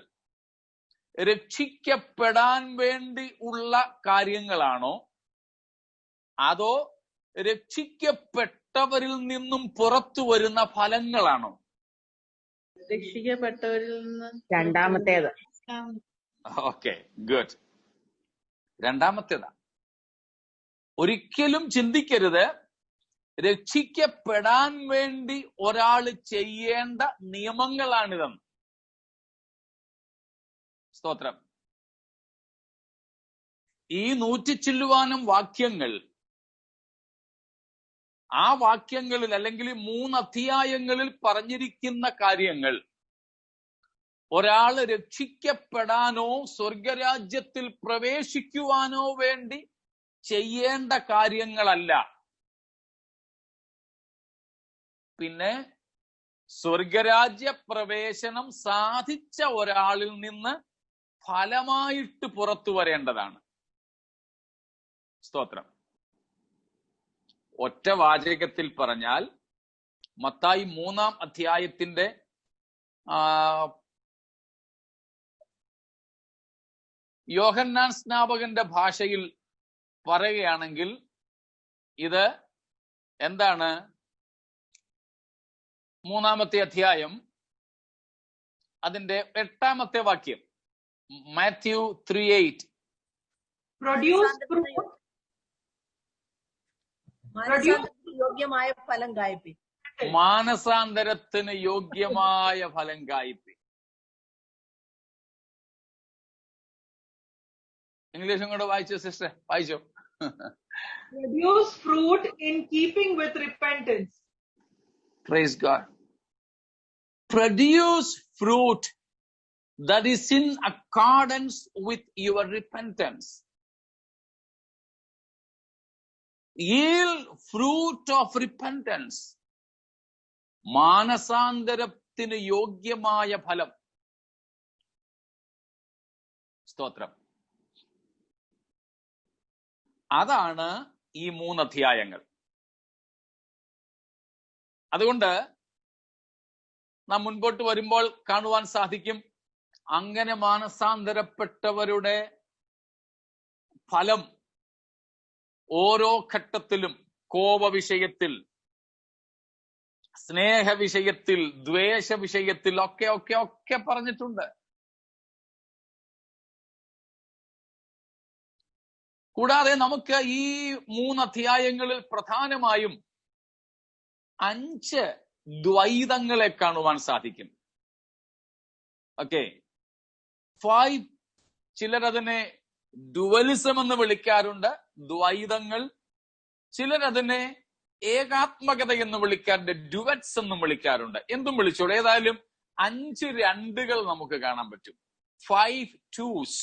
രക്ഷിക്കപ്പെടാൻ വേണ്ടി ഉള്ള കാര്യങ്ങളാണോ, അതോ രക്ഷിക്കപ്പെട്ടവരിൽ നിന്നും പുറത്തു വരുന്ന ഫലങ്ങളാണോ?
രക്ഷിക്കപ്പെട്ടവരിൽ നിന്ന്
രണ്ടാമത്തേത്.
Okay, good. രണ്ടാമത്തേതാ. ഒരിക്കലും ചിന്തിക്കരുത് രക്ഷിക്കപ്പെടാൻ വേണ്ടി ഒരാൾ ചെയ്യേണ്ട നിയമങ്ങളാണിതെന്ന്. സ്തോത്രം. ഈ 100 ചില്ലുവാനും വാക്യങ്ങൾ, ആ വാക്യങ്ങളിൽ അല്ലെങ്കിൽ 3 അധ്യായങ്ങളിൽ പറഞ്ഞിരിക്കുന്ന കാര്യങ്ങൾ ഒരാൾ രക്ഷിക്കപ്പെടാനോ സ്വർഗരാജ്യത്തിൽ പ്രവേശിക്കുവാനോ വേണ്ടി ചെയ്യേണ്ട കാര്യങ്ങളല്ല. പിന്നെ സ്വർഗരാജ്യ പ്രവേശനം സാധിച്ച ഒരാളിൽ നിന്ന് ഫലമായിട്ട് പുറത്തു വരേണ്ടതാണ്. സ്തോത്രം. ഒറ്റ വാചകത്തിൽ പറഞ്ഞാൽ, മത്തായി 3-ാം അധ്യായത്തിന്റെ യോഹന്നാൻ സ്നാപകന്റെ ഭാഷയിൽ പറയുകയാണെങ്കിൽ ഇത് എന്താണ്? 3-ാമത്തെ അധ്യായം അതിന്റെ 8-ാമത്തെ വാക്യം, മാത്യു 3:8.
യോഗ്യമായ ഫലം കായ്പി.
മാനസാന്തരത്തിന് യോഗ്യമായ ഫലം കായ്പി. ഇംഗ്ലീഷും കൂടെ വായിച്ചോ സിസ്റ്റർ, വായിച്ചോ.
Produce fruit in keeping with repentance.
Praise God. Produce fruit that is in accordance with your repentance. Yield fruit of repentance. മാനസാന്തരത്തിന് യോഗ്യമായ ഫലം. സ്തോത്രം. അതാണ് ഈ 3 അധ്യായങ്ങൾ. അതുകൊണ്ട് നാം മുൻപോട്ട് വരുമ്പോൾ കാണുവാൻ സാധിക്കും, അങ്ങനെ മാനസാന്തരപ്പെട്ടവരുടെ ഫലം ഓരോ ഘട്ടത്തിലും കോപ വിഷയത്തിൽ, സ്നേഹ വിഷയത്തിൽ, ദ്വേഷ വിഷയത്തിൽ ഒക്കെ പറഞ്ഞിട്ടുണ്ട്. കൂടാതെ നമുക്ക് ഈ 3 അധ്യായങ്ങളിൽ പ്രധാനമായും 5 ദ്വൈതങ്ങളെ കാണുവാൻ സാധിക്കും. ഓക്കെ, 5, ചിലരതിനെ ഡുവലിസം എന്ന് വിളിക്കാറുണ്ട്, ദ്വൈതങ്ങൾ. ചിലരതിനെ ഏകാത്മകത എന്ന് വിളിക്കാറുണ്ട്, ഡുവറ്റ്സ് എന്നും വിളിക്കാറുണ്ട്. എന്തും വിളിച്ചോളൂ. ഏതായാലും 5 രണ്ടുകൾ നമുക്ക് കാണാൻ പറ്റും. 5 twos.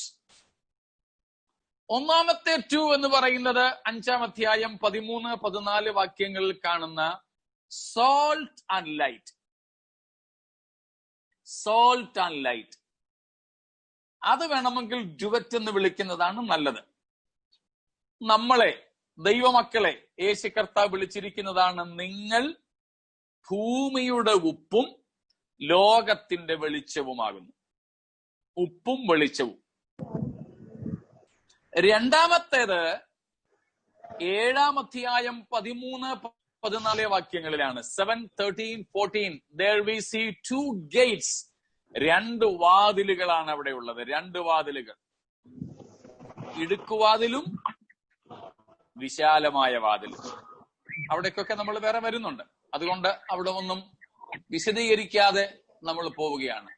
ഒന്നാമത്തെ 2 എന്ന് പറയുന്നത് 5-ാം അധ്യായം 13-14 വാക്യങ്ങളിൽ കാണുന്ന salt and light. Salt and light അത് വേണമെങ്കിൽ ഡുവറ്റ് എന്ന് വിളിക്കുന്നതാണ് നല്ലത്. നമ്മളെ, ദൈവമക്കളെ, യേശു കർത്താവ് വിളിച്ചിരിക്കുന്നതാണ് നിങ്ങൾ ഭൂമിയുടെ ഉപ്പും ലോകത്തിന്റെ വെളിച്ചവുമാകുന്നു. ഉപ്പും വെളിച്ചവും. രണ്ടാമത്തേത് 7-ാം അധ്യായം 13-14 വാക്യങ്ങളിലാണ്. 7:13-14. There we see 2 gates. 2 വാതിലുകളാണ് അവിടെ ഉള്ളത്. 2 വാതിലുകൾ. ഇടുക്കുവാതിലും വിശാലമായ വാതിലും. അവിടേക്കൊക്കെ നമ്മൾ വേറെ വരുന്നുണ്ട്. അതുകൊണ്ട് അവിടെ ഒന്നും വിശദീകരിക്കാതെ നമ്മൾ പോവുകയാണ്.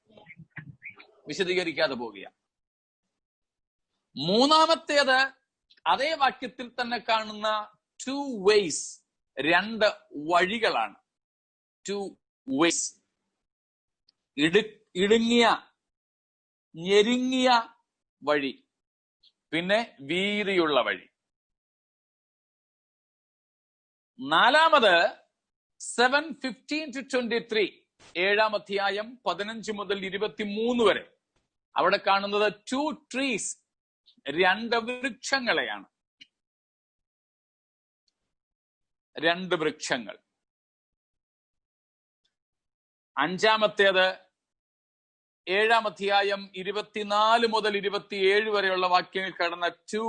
മൂന്നാമത്തേത് അതേ വാക്യത്തിൽ തന്നെ കാണുന്ന 2 ways. 2 വഴികളാണ്. 2 ways. ഇടുങ്ങിയ, ഞെരുങ്ങിയ വഴി, പിന്നെ വീതിയുള്ള വഴി. നാലാമത് 7:15-23. 7-ാം അധ്യായം 15 മുതൽ 23 വരെ. അവിടെ കാണുന്നത് 2 trees. 2 വൃക്ഷങ്ങളെയാണ്. 2 വൃക്ഷങ്ങൾ. അഞ്ചാമത്തേത് 7-ാം അധ്യായം 24 മുതൽ 27 വരെയുള്ള വാക്യങ്ങൾ കടന്ന 2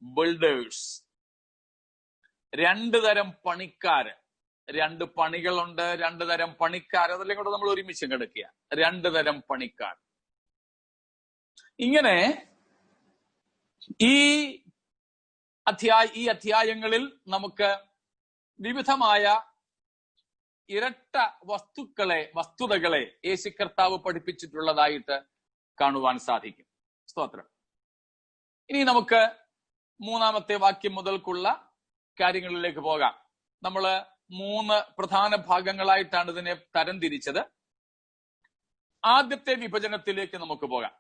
builders. 2 തരം പണിക്കാര്. 2 പണികളുണ്ട്, 2 തരം പണിക്കാർ. അതെല്ലാം കൂടെ നമ്മൾ ഒരുമിച്ച് കിടക്കുക. 2 തരം പണിക്കാർ. ഇങ്ങനെ ഈ അധ്യായങ്ങളിൽ നമുക്ക് വിവിധമായ ഇരട്ട വസ്തുതകളെ യേശു കർത്താവ് പഠിപ്പിച്ചിട്ടുള്ളതായിട്ട് കാണുവാൻ സാധിക്കും. സ്തോത്രം. ഇനി നമുക്ക് 3-ാമത്തെ വാക്യം മുതൽക്കുള്ള കാര്യങ്ങളിലേക്ക് പോകാം. നമ്മള് 3 പ്രധാന ഭാഗങ്ങളായിട്ടാണ് ഇതിനെ തരംതിരിച്ചത്. ആദ്യത്തെ വിഭജനത്തിലേക്ക് നമുക്ക് പോകാം.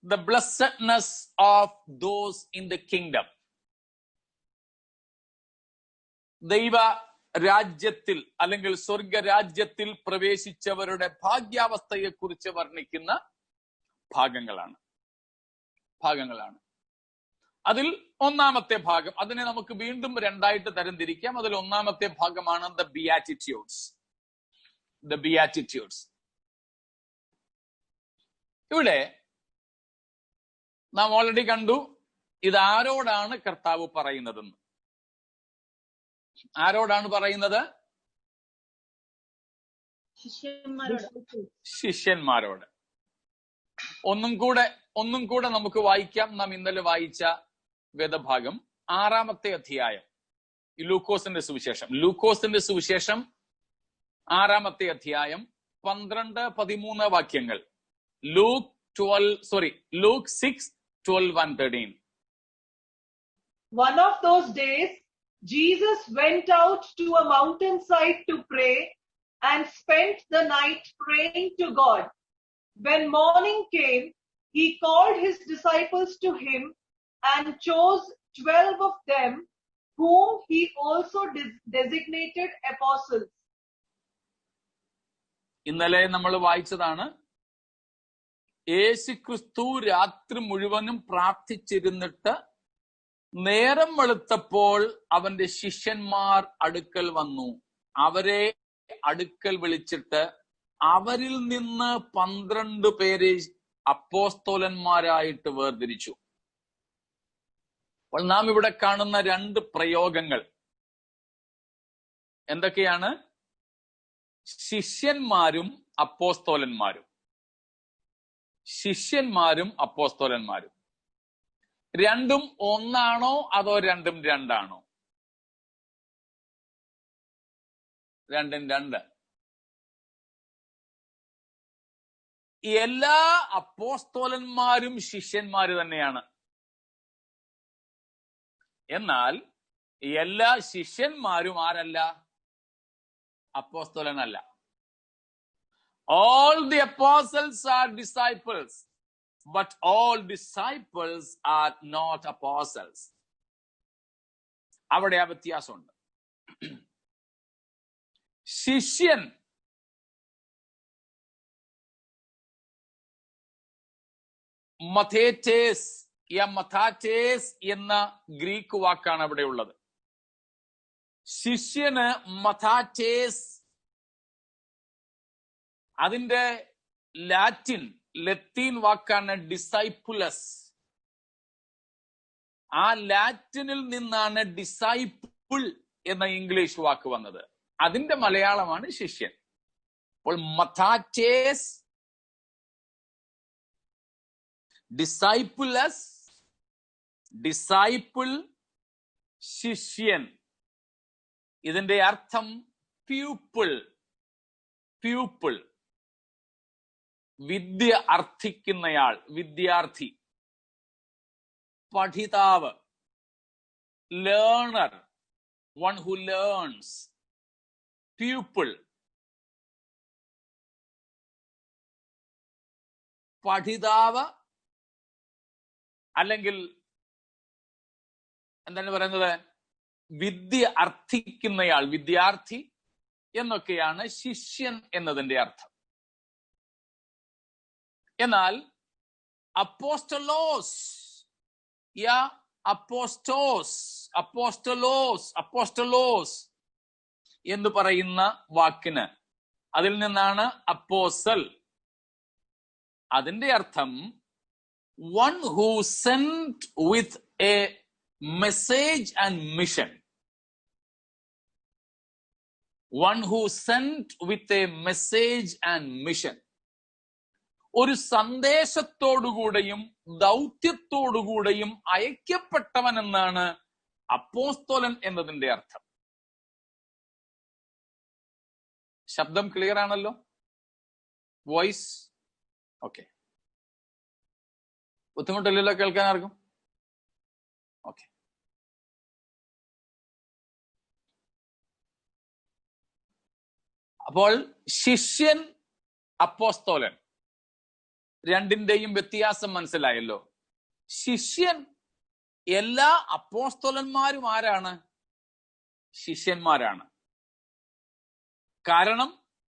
The blessedness of those in the kingdom. ദൈവ രാജ്യത്തിൽ അല്ലെങ്കിൽ സ്വർഗരാജ്യത്തിൽ പ്രവേശിച്ചവരുടെ ഭാഗ്യാവസ്ഥയെ കുറിച്ച് വർണ്ണിക്കുന്ന ഭാഗങ്ങളാണ്. അതിൽ 1-ാമത്തെ ഭാഗം, അതിനെ നമുക്ക് വീണ്ടും 2ആയിട്ട് തരംതിരിക്കാം. അതിൽ 1-ാമത്തെ ഭാഗമാണ് the beatitudes. ഇവിടെ നാം ഓൾറെഡി കണ്ടു ഇതാരോടാണ് കർത്താവ് പറയുന്നതെന്ന്. ആരോടാണ് പറയുന്നത്? ശിഷ്യന്മാരോട്. ഒന്നും കൂടെ നമുക്ക് വായിക്കാം. നാം ഇന്നലെ വായിച്ച വേദഭാഗം 6-ാമത്തെ അധ്യായം, ലൂക്കോസിന്റെ സുവിശേഷം 6-ാമത്തെ അധ്യായം 12-13 വാക്യങ്ങൾ. Luke 6:12-13.
One of those days, Jesus went out to a mountainside to pray and spent the night praying to God. When morning came, he called his disciples to him and chose 12 of them, whom he also designated apostles.
ഇന്നലെ നമ്മൾ വായിച്ചതാണ്. യേശുക്രിസ്തു രാത്രി മുഴുവനും പ്രാർത്ഥിച്ചിരുന്നിട്ട് നേരം വെളുത്തപ്പോൾ അവന്റെ ശിഷ്യന്മാർ അടുക്കൽ വന്നു. അവരെ അടുക്കൽ വിളിച്ചിട്ട് അവരിൽ നിന്ന് 12 പേരെ അപ്പോസ്തോലന്മാരായിട്ട് വേർതിരിച്ചു. അപ്പോൾ നാം ഇവിടെ കാണുന്ന 2 പ്രയോഗങ്ങൾ എന്തൊക്കെയാണ്? ശിഷ്യന്മാരും അപ്പോസ്തോലന്മാരും. രണ്ടും ഒന്നാണോ അതോ രണ്ടും രണ്ടാണോ? രണ്ടും രണ്ട്. എല്ലാ അപ്പോസ്തോലന്മാരും ശിഷ്യന്മാര് തന്നെയാണ്. എന്നാൽ എല്ലാ ശിഷ്യന്മാരും ആരല്ല? അപ്പോസ്തോലനല്ല. All the apostles are disciples, but all disciples are not apostles. അവിടെ ആ വ്യത്യാസമുണ്ട്. ശിഷ്യൻ മഥേറ്റേസ് മഥാറ്റേസ് എന്ന ഗ്രീക്ക് വാക്കാണ് അവിടെ ഉള്ളത്. ശിഷ്യന് മഥാറ്റേസ്, അതിന്റെ ലത്തീൻ വാക്കാണ് ഡിസൈപ്പുലസ്. ആ ലാറ്റിനിൽ നിന്നാണ് ഡിസൈപ്പിൾ എന്ന ഇംഗ്ലീഷ് വാക്ക് വന്നത്. അതിന്റെ മലയാളമാണ് ശിഷ്യൻ. അപ്പോൾ മഥാറ്റേസ്, ഡിസൈപ്പുലസ്, ഡിസൈപ്പിൾ, ശിഷ്യൻ. ഇതിന്റെ അർത്ഥം പ്യൂപ്പിൾ. പ്യൂപ്പിൾ, വിദ്യ അർത്ഥിക്കുന്നയാൾ, വിദ്യാർത്ഥി. പഠിതാവ്, learner, one who learns. Pupil, പഠിതാവ്, അല്ലെങ്കിൽ എന്താണ് പറയുന്നത്, വിദ്യ അർത്ഥിക്കുന്നയാൾ, വിദ്യാർത്ഥി എന്നൊക്കെയാണ് ശിഷ്യൻ എന്നതിന്റെ അർത്ഥം. എന്നാൽ അപ്പോസ്റ്റലോസ്, അപ്പോസ്റ്റലോസ് എന്ന് പറയുന്ന വാക്കിന്, അതിൽ നിന്നാണ് അപ്പോസ്റ്റൽ. അതിന്റെ അർത്ഥം one who saint with a message and mission. One who sent with a message and mission. ഒരു സന്ദേശത്തോടുകൂടെയും ദൗത്യത്തോടുകൂടെയും അയക്കപ്പെട്ടവൻ എന്നാണ് അപ്പോസ്തലൻ എന്നതിന്റെ അർത്ഥം. ശബ്ദം ക്ലിയർ ആണല്ലോ? Voice okay? ബുദ്ധിമുട്ടില്ലല്ലോ കേൾക്കാൻ ആർക്കും? ഓക്കെ. അപ്പോൾ ശിഷ്യൻ, അപ്പോസ്തോലൻ, രണ്ടിന്റെയും വ്യത്യാസം മനസ്സിലായല്ലോ. ശിഷ്യൻ, എല്ലാ അപ്പോസ്തോലന്മാരും ആരാണ്? ശിഷ്യന്മാരാണ്. കാരണം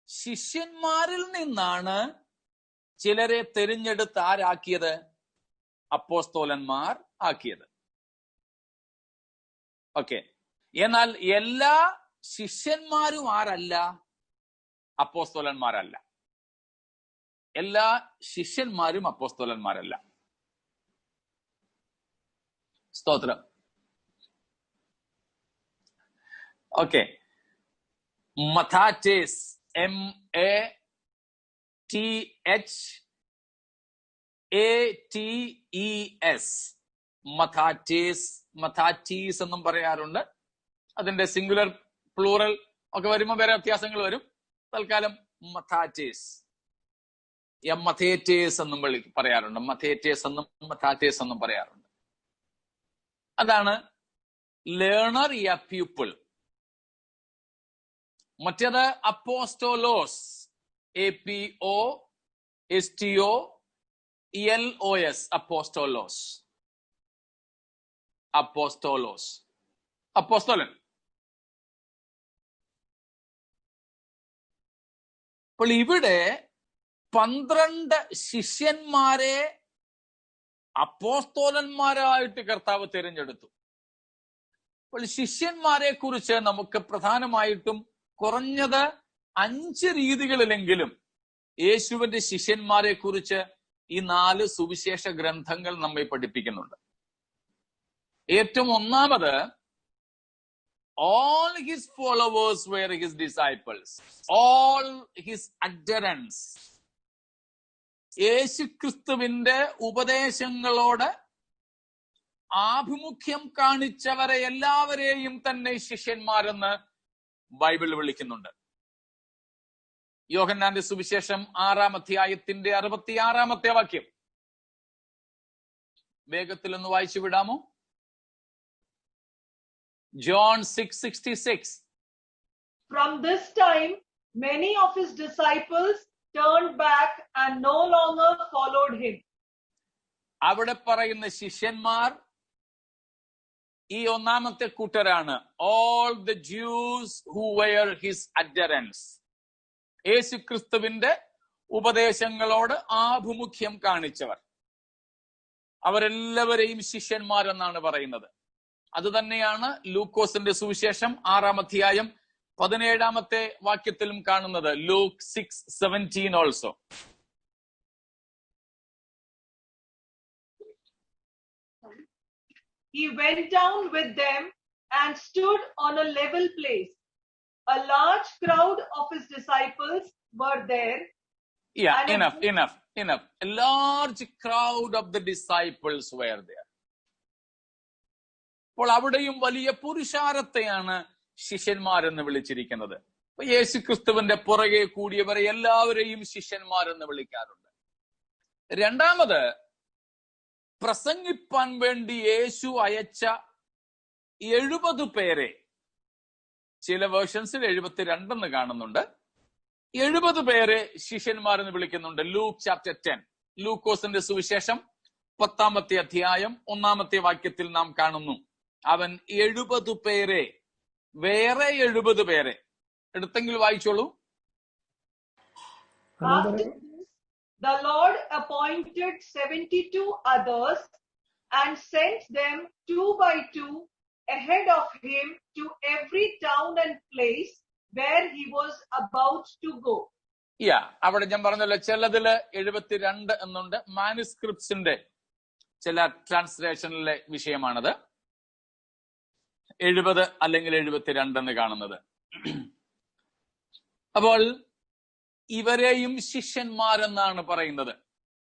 ശിഷ്യന്മാരിൽ നിന്നാണ് ചിലരെ തിരഞ്ഞെടുത്ത് ആരാക്കിയത്? അപ്പോസ്തോലന്മാർ ആക്കിയത്. ഓക്കെ. എന്നാൽ എല്ലാ ശിഷ്യന്മാരും ആരല്ല? അപ്പോസ്തോലന്മാരല്ല. എല്ലാ ശിഷ്യന്മാരും അപ്പോസ്തോലന്മാരല്ല. സ്തോത്രം. ഓക്കെ. മഥാറ്റേസ്, MATHATES, മഥാറ്റീസ് എന്നും പറയാറുണ്ട്. അതിന്റെ സിംഗുലർ, പ്ലൂറൽ ഒക്കെ വരുമ്പോൾ വേറെ വ്യത്യാസങ്ങൾ വരും. തൽക്കാലം മഥാറ്റേസ്, മഥേറ്റേസ് എന്നും പറയാറുണ്ട്. മഥേറ്റേസ് എന്നും മഥാറ്റേസ് എന്നും പറയാറുണ്ട്. അതാണ് ലേണർ, പ്യൂപ്പിൾ. മറ്റേത് അപ്പോസ്റ്റോലോസ്, APOSTOLOS, അപ്പോസ്റ്റോലോസ്. അപ്പോസ്തലൻ. അപ്പോൾ ഇവിടെ 12 ശിഷ്യന്മാരെ അപ്പോസ്തോലന്മാരായിട്ട് കർത്താവ് തിരഞ്ഞെടുത്തു. അപ്പോൾ ശിഷ്യന്മാരെ കുറിച്ച് നമുക്ക് പ്രധാനമായിട്ടും കുറഞ്ഞത് 5 രീതികളിലെങ്കിലും യേശുവിന്റെ ശിഷ്യന്മാരെ കുറിച്ച് ഈ 4 സുവിശേഷ ഗ്രന്ഥങ്ങൾ നമ്മെ പഠിപ്പിക്കുന്നുണ്ട്. ഏറ്റവും ഒന്നാമത്, all his followers were his disciples. All his adherents. യേശുക്രിസ്തുവിന്റെ ഉപദേശങ്ങളോട് ആഭിമുഖ്യം കാണിച്ചവരെ എല്ലാവരെയും തന്നെ ശിഷ്യന്മാരെന്ന് ബൈബിൾ വിളിക്കുന്നുണ്ട്. യോഹന്നാന്റെ സുവിശേഷം 6-ാം അധ്യായത്തിന്റെ 66-ാമത്തെ വാക്യം വേഗത്തിൽ ഒന്ന് വായിച്ചു വിടാമോ? John 6:66.
From this time, many of his disciples turned back and no longer followed him.
അവിടെ പറയുന്ന ശിഷ്യന്മാർ ഈ ഒന്നാമത്തെ കൂട്ടരാണ്. All the Jews who were his adherents. യേശു ക്രിസ്തുവിന്റെ ഉപദേശങ്ങളോട് ആഭിമുഖ്യം കാണിച്ചവർ, അവരെല്ലാവരെയും ശിഷ്യന്മാരെന്നാണ് പറയുന്നത്. അത് തന്നെയാണ് ലൂക്കോസിന്റെ സുവിശേഷം 6-ാം അധ്യായം 17-ാമത്തെ വാക്യത്തിലും കാണുന്നത്. Luke 6:17 also.
He went down with them and stood on a level place. A large crowd of his disciples were there.
Yeah, enough. A large crowd of the disciples were there. അപ്പോൾ അവിടെയും വലിയ പുരുഷാരത്തെയാണ് ശിഷ്യന്മാരെന്ന് വിളിച്ചിരിക്കുന്നത്. അപ്പൊ യേശു ക്രിസ്തുവിന്റെ പുറകെ കൂടിയവരെ എല്ലാവരെയും ശിഷ്യന്മാരെന്ന് വിളിക്കാറുണ്ട്. രണ്ടാമത്, പ്രസംഗിപ്പാൻ വേണ്ടി യേശു അയച്ച 70 പേരെ, ചില വേർഷൻസിൽ 72 എന്ന് കാണുന്നുണ്ട്, 70 പേരെ ശിഷ്യന്മാരെന്ന് വിളിക്കുന്നുണ്ട്. ലൂക്ക് ചാപ്റ്റർ 10, ലൂക്കോസിന്റെ സുവിശേഷം 10-ാമത്തെ അധ്യായം 1-ാമത്തെ വാക്യത്തിൽ നാം കാണുന്നു. അവൻ 70 പേരെ, വേറെ 70 പേരെ എടുത്തെങ്കിൽ വായിച്ചോളൂ.
The Lord appointed 72 others and sent them 2 by 2 ahead of him to every town and place where he was about to go.
അവിടെ ഞാൻ പറഞ്ഞല്ലോ, ചിലതില് 72 എന്നുണ്ട്. മാനുസ്ക്രിപ്റ്റ്സിന്റെ ചില ട്രാൻസ്ലേഷനിലെ വിഷയമാണത്. 70 അല്ലെങ്കിൽ 72 എന്ന് കാണുന്നത്. അപ്പോൾ ഇവരെയും ശിഷ്യന്മാരെന്നാണ് പറയുന്നത്.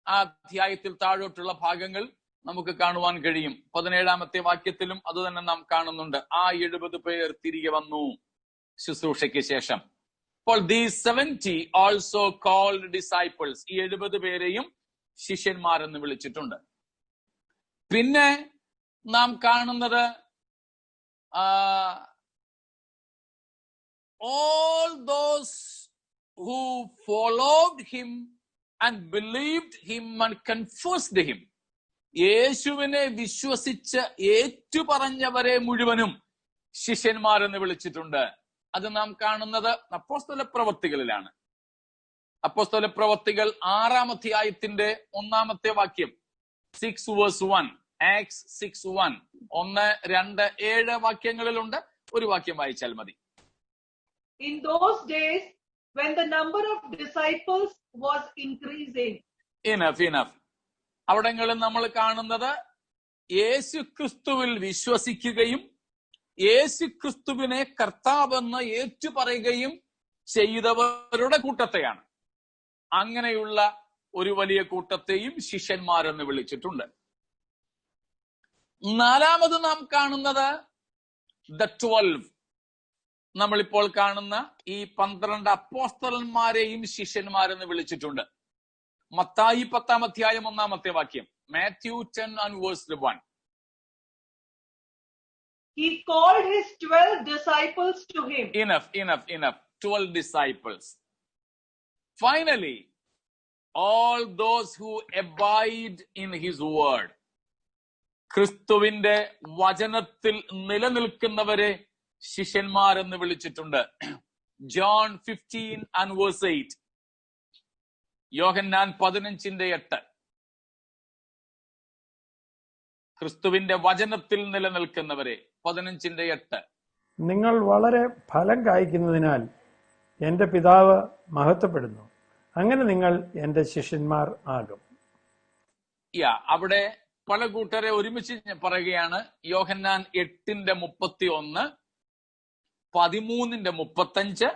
ആ അധ്യായത്തിൽ താഴോട്ടുള്ള ഭാഗങ്ങൾ നമുക്ക് കാണുവാൻ കഴിയും. 17-ാമത്തെ വാക്യത്തിലും അത് തന്നെ നാം കാണുന്നുണ്ട്. ആ 70 പേർ തിരികെ വന്നു ശുശ്രൂഷയ്ക്ക് ശേഷം. അപ്പോൾ these 70 also called disciples, ഈ 70 പേരെയും ശിഷ്യന്മാരെന്ന് വിളിച്ചിട്ടുണ്ട്. പിന്നെ നാം കാണുന്നത് all those who followed him and believed him and confessed him, യേശുവിനെ വിശ്വസിച്ച് ഏറ്റുപറഞ്ഞവരെ മുഴുവനും ശിഷ്യന്മാരെന്ന് വിളിച്ചിട്ടുണ്ട്. അത് നാം കാണുന്നത് അപ്പോസ്തല പ്രവൃത്തികളിലാണ്. അപ്പോസ്തല പ്രവൃത്തികൾ 6-ാം അധ്യായത്തിന്റെ 1-ാമത്തെ വാക്യം, 6:1, Acts 6:1, 1, 2, 7 വാക്യങ്ങളിലുണ്ട്. ഒരു വാക്യം വായിച്ചാൽ മതി.
In those days, when the number of disciples was increasing.
Enough. അവിടങ്ങളിൽ നമ്മൾ കാണുന്നത് യേശു ക്രിസ്തുവിൽ വിശ്വസിക്കുകയും യേശു ക്രിസ്തുവിനെ കർത്താവെന്ന് ഏറ്റുപറയുകയും ചെയ്തവരുടെ കൂട്ടത്തെയാണ്. അങ്ങനെയുള്ള ഒരു വലിയ കൂട്ടത്തെയും ശിഷ്യന്മാരെന്ന് വിളിച്ചിട്ടുണ്ട്. 4-മത് നാം കാണുന്നത് the 12. നമ്മളിപ്പോൾ കാണുന്ന ഈ 12 അപ്പോസ്തലന്മാരെയും ശിഷ്യന്മാരെന്ന് വിളിച്ചിട്ടുണ്ട്. മത്തായി 10-ാം അധ്യായം 1-ാമത്തെ വാക്യം, Matthew 10:1.
He called his 12 disciples to him.
Enough. 12 disciples. Finally, all those who abide in his word, ക്രിസ്തുവിന്റെ വചനത്തിൽ നിലനിൽക്കുന്നവരെ ശിഷ്യന്മാരെന്ന് വിളിച്ചിട്ടുണ്ട്. John 15:8. യോഹന്നാൻ 15:8. ക്രിസ്തുവിന്റെ വചനത്തിൽ നിലനിൽക്കുന്നവരെ 15:8.
നിങ്ങൾ വളരെ ഫലം കായ്ക്കുന്നതിനാൽ എന്റെ പിതാവ് മഹത്വപ്പെടുന്നു. അങ്ങനെ നിങ്ങൾ എന്റെ ശിഷ്യന്മാർ ആകും.
അവിടെ പല കൂട്ടരെ ഒരുമിച്ച് പറയുകയാണ്. യോഹന്നാൻ 8:31, 13:35,